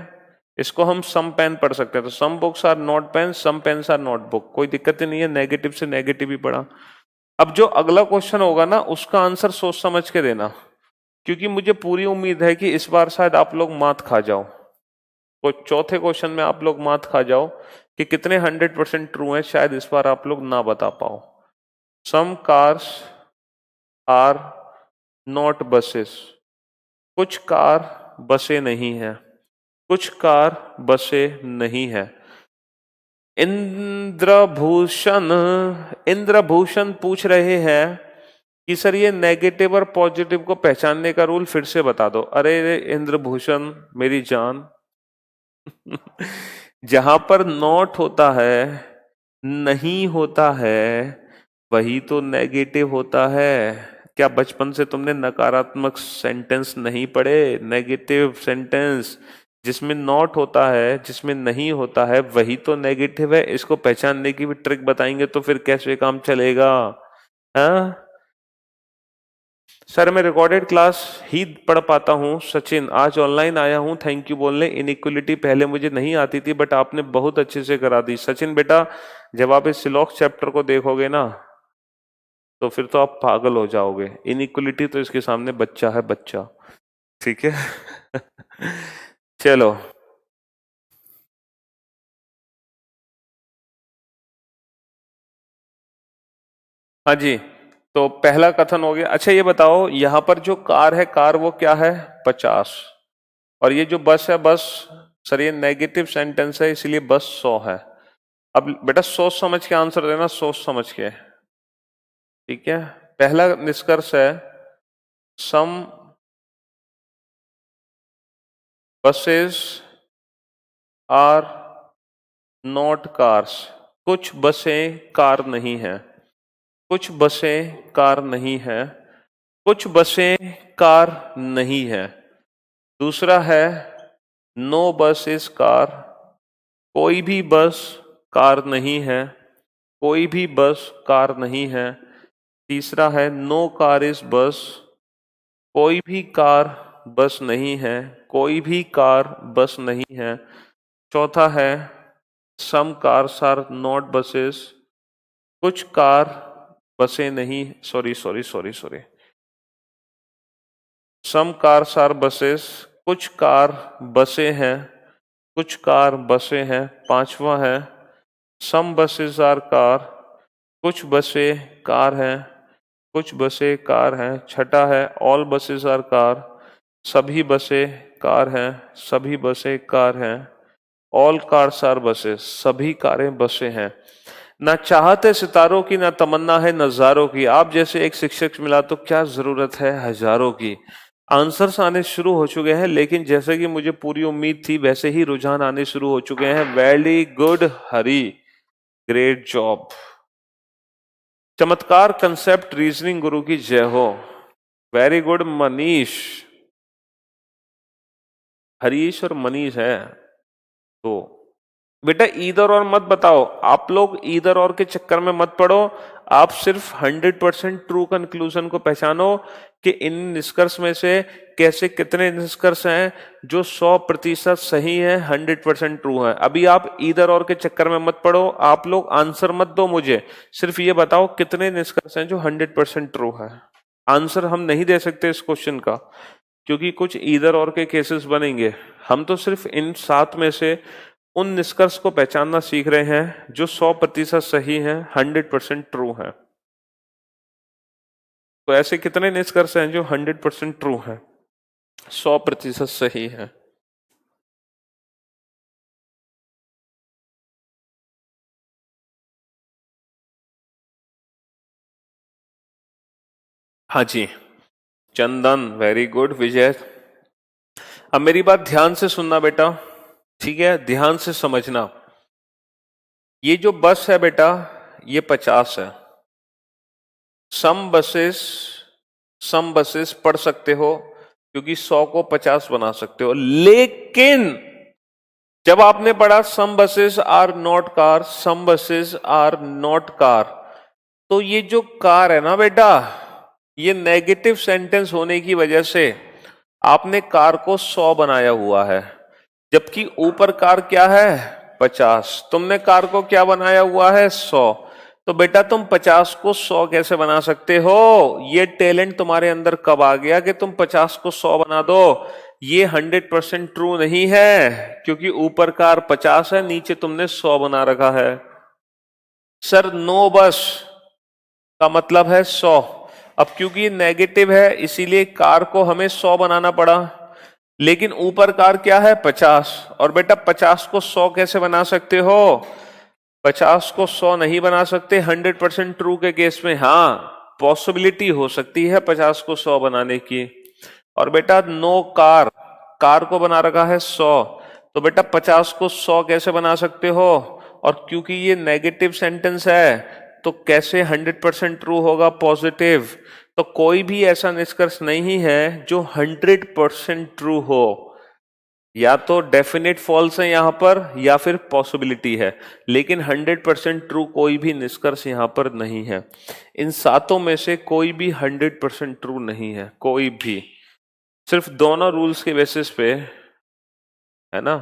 इसको हम सम पेन पढ़ सकते हैं। तो some books are not pen, some pens are not book, कोई दिक्कत ही नहीं है, नेगेटिव से नेगेटिव ही पढ़ा। अब जो अगला क्वेश्चन होगा ना, उसका आंसर सोच समझ के देना, क्योंकि मुझे पूरी उम्मीद है कि इस बार शायद आप लोग मात खा जाओ, तो चौथे क्वेश्चन में आप लोग मात खा जाओ कि कितने 100% ट्रू है, शायद इस बार आप लोग ना बता पाओ। सम कार्स आर नॉट बसेस, कुछ कार बसें नहीं है, कुछ कार बसें नहीं है। इंद्रभूषण इंद्रभूषण पूछ रहे हैं कि सर ये नेगेटिव और पॉजिटिव को पहचानने का रूल फिर से बता दो। अरे इंद्रभूषण मेरी जान, जहां पर नॉट होता है, नहीं होता है, वही तो नेगेटिव होता है। क्या बचपन से तुमने नकारात्मक सेंटेंस नहीं पढ़े? नेगेटिव सेंटेंस जिसमें नॉट होता है, जिसमें नहीं होता है, वही तो नेगेटिव है। इसको पहचानने की भी ट्रिक बताएंगे तो फिर कैसे काम चलेगा? हाँ सर, मैं रिकॉर्डेड क्लास ही पढ़ पाता हूँ। सचिन आज ऑनलाइन आया हूँ थैंक यू बोलने। इनइक्वलिटी पहले मुझे नहीं आती थी, बट आपने बहुत अच्छे से करा दी। सचिन बेटा, जब आप इस सिलॉक चैप्टर को देखोगे ना, तो फिर तो आप पागल हो जाओगे। इनइक्वलिटी तो इसके सामने बच्चा है, बच्चा। ठीक है। चलो, हाँ जी, तो पहला कथन हो गया। अच्छा ये बताओ, यहां पर जो कार है, कार वो क्या है? 50। और ये जो बस है, बस, सर ये नेगेटिव सेंटेंस है, इसलिए बस 100 है। अब बेटा सोच समझ के आंसर देना, सोच समझ के। ठीक है, पहला निष्कर्ष है, सम बसेस आर नॉट कार्स, कुछ बसें कार नहीं है, कुछ बसें कार नहीं है, कुछ बसें कार नहीं है। दूसरा है, नो बस इज कार, कोई भी बस कार नहीं है, कोई भी बस कार नहीं है। तीसरा है, नो कार इज बस, कोई भी कार बस नहीं है, कोई भी कार बस नहीं है। चौथा है, some cars are not buses, कुछ कार बसें नहीं, sorry sorry sorry sorry, some cars are buses, कुछ कार बसें हैं, कुछ कार बसें हैं। पांचवा है, सम बसेस आर कार, कुछ बसें कार हैं, कुछ बसें कार हैं। छठा है, ऑल बसेस आर कार, सभी बसें कार हैं, सभी बसें कार हैं। ऑल कार्स आर बसेस, सभी कारें बसें हैं। ना चाहत है सितारों की, ना तमन्ना है नजारों की, आप जैसे एक शिक्षक मिला तो क्या जरूरत है हजारों की। आंसर्स आने शुरू हो चुके हैं, लेकिन जैसे कि मुझे पूरी उम्मीद थी वैसे ही रुझान आने शुरू हो चुके हैं। वेरी गुड हरी, ग्रेट जॉब। चमत्कार कंसेप्ट रीजनिंग गुरु की जय हो। वेरी गुड मनीष, हरीश और मनीष है। तो बेटा ईदर और मत बताओ, आप लोग ईदर और के चक्कर में मत पड़ो। आप सिर्फ 100% ट्रू कंक्लूजन को पहचानो कि इन निष्कर्ष में से कैसे कितने निष्कर्ष हैं जो 100% सही है, 100% ट्रू है। अभी आप ईदर और के चक्कर में मत पड़ो, आप लोग आंसर मत दो मुझे, सिर्फ ये बताओ कितने निष्कर्ष हैं जो 100% ट्रू है। आंसर हम नहीं दे सकते इस क्वेश्चन का, क्योंकि कुछ ईदर और के केसेस बनेंगे। हम तो सिर्फ इन 7 में से उन निष्कर्ष को पहचानना सीख रहे हैं जो 100% सही है, 100% ट्रू है। तो ऐसे कितने निष्कर्ष हैं जो 100% ट्रू है, 100% सही है? हाँ जी, चंदन, वेरी गुड। विजय, अब मेरी बात ध्यान से सुनना बेटा, ठीक है, ध्यान से समझना। ये जो बस है बेटा, ये 50 है। सम बसेस, सम बसेस पढ़ सकते हो क्योंकि 100 को 50 बना सकते हो, लेकिन जब आपने पढ़ा some buses are not car, some buses are not car, तो ये जो कार है ना बेटा, ये नेगेटिव सेंटेंस होने की वजह से आपने कार को 100 बनाया हुआ है, जबकि ऊपर कार क्या है 50। तुमने कार को क्या बनाया हुआ है 100। तो बेटा तुम 50 को 100 कैसे बना सकते हो? ये टैलेंट तुम्हारे अंदर कब आ गया कि तुम 50 को 100 बना दो? ये 100% ट्रू नहीं है, क्योंकि ऊपर कार 50 है, नीचे तुमने 100 बना रखा है। सर नो बस का मतलब है 100। अब क्योंकि ये नेगेटिव है इसीलिए कार को हमें 100 बनाना पड़ा, लेकिन ऊपर कार क्या है 50। और बेटा 50 को 100 कैसे बना सकते हो? 50 को 100 नहीं बना सकते 100% ट्रू के केस में। हाँ, पॉसिबिलिटी हो सकती है 50 को 100 बनाने की। और बेटा नो कार, कार को बना रखा है 100, तो बेटा 50 को 100 कैसे बना सकते हो? और क्योंकि ये नेगेटिव सेंटेंस है तो कैसे 100% ट्रू होगा पॉजिटिव? तो कोई भी ऐसा निष्कर्ष नहीं है जो 100% ट्रू हो, या तो डेफिनेट फॉल्स है यहां पर या फिर पॉसिबिलिटी है, लेकिन 100% ट्रू कोई भी निष्कर्ष यहां पर नहीं है। इन सातों में से कोई भी 100% ट्रू नहीं है, कोई भी। सिर्फ दोनों रूल्स के बेसिस पे, है ना,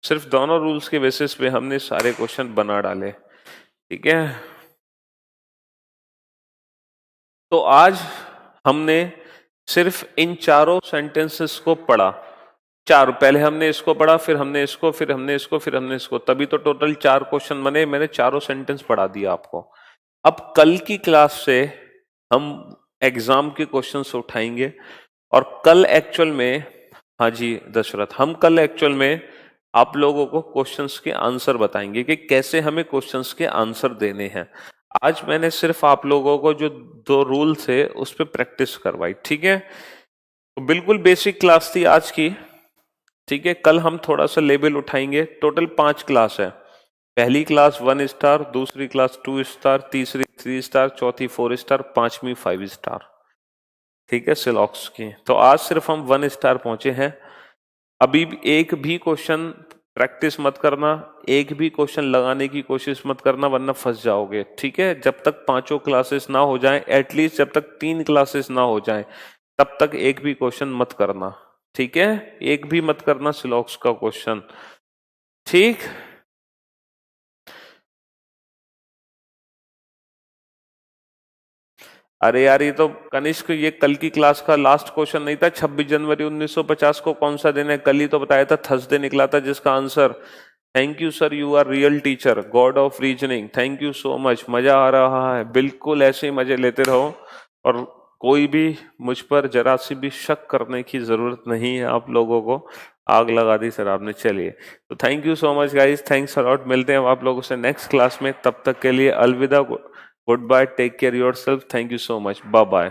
सिर्फ दोनों रूल्स के बेसिस पे हमने सारे क्वेश्चन बना डाले, ठीक है। तो आज हमने सिर्फ इन चारों सेंटेंसेस को पढ़ा। चार, पहले हमने इसको पढ़ा, फिर हमने इसको, फिर हमने इसको, फिर हमने इसको, तभी तो टोटल 4 क्वेश्चन बने। मैंने चारों सेंटेंस पढ़ा दिया आपको। अब कल की क्लास से हम एग्जाम के क्वेश्चंस उठाएंगे, और कल एक्चुअल में, हाँ जी दशरथ, हम कल एक्चुअल में आप लोगों को क्वेश्चंस के आंसर बताएंगे कि कैसे हमें क्वेश्चंस के आंसर देने हैं। आज मैंने सिर्फ आप लोगों को जो 2 रूल थे उस पर प्रैक्टिस करवाई, ठीक है। तो बिल्कुल बेसिक क्लास थी आज की, ठीक है। कल हम थोड़ा सा लेवल उठाएंगे। टोटल 5 क्लास है। पहली क्लास 1 स्टार, दूसरी क्लास 2 स्टार, तीसरी 3 स्टार, चौथी 4 स्टार, पांचवी 5 स्टार, ठीक है, सिलॉक्स की। तो आज सिर्फ हम 1 स्टार पहुंचे हैं। अभी भी एक भी क्वेश्चन प्रैक्टिस मत करना, एक भी क्वेश्चन लगाने की कोशिश मत करना, वरना फंस जाओगे, ठीक है। जब तक 5 क्लासेस ना हो जाएं, एटलीस्ट जब तक 3 क्लासेस ना हो जाएं, तब तक एक भी क्वेश्चन मत करना, ठीक है। एक भी मत करना सिलॉक्स का क्वेश्चन, ठीक। अरे यार, ये तो कनिष्क, ये कल की क्लास का लास्ट क्वेश्चन नहीं था? 26 जनवरी 1950 को कौन सा दिन है? कल ही तो बताया था, थर्सडे निकला था, जिसका answer. Thank you sir, you are real teacher, god of reasoning, thank you so much. मजा आ रहा है, बिल्कुल ऐसे ही मजे लेते रहो, और कोई भी मुझ पर जरा सी भी शक करने की जरूरत नहीं है आप लोगों को। आग लगा दी सर आपने। चलिए, तो thank you so much guys, thanks a lot. मिलते हैं आप लोगों से नेक्स्ट क्लास में, तब तक के लिए अलविदा, good bye, take care yourself, thank you so much, bye bye.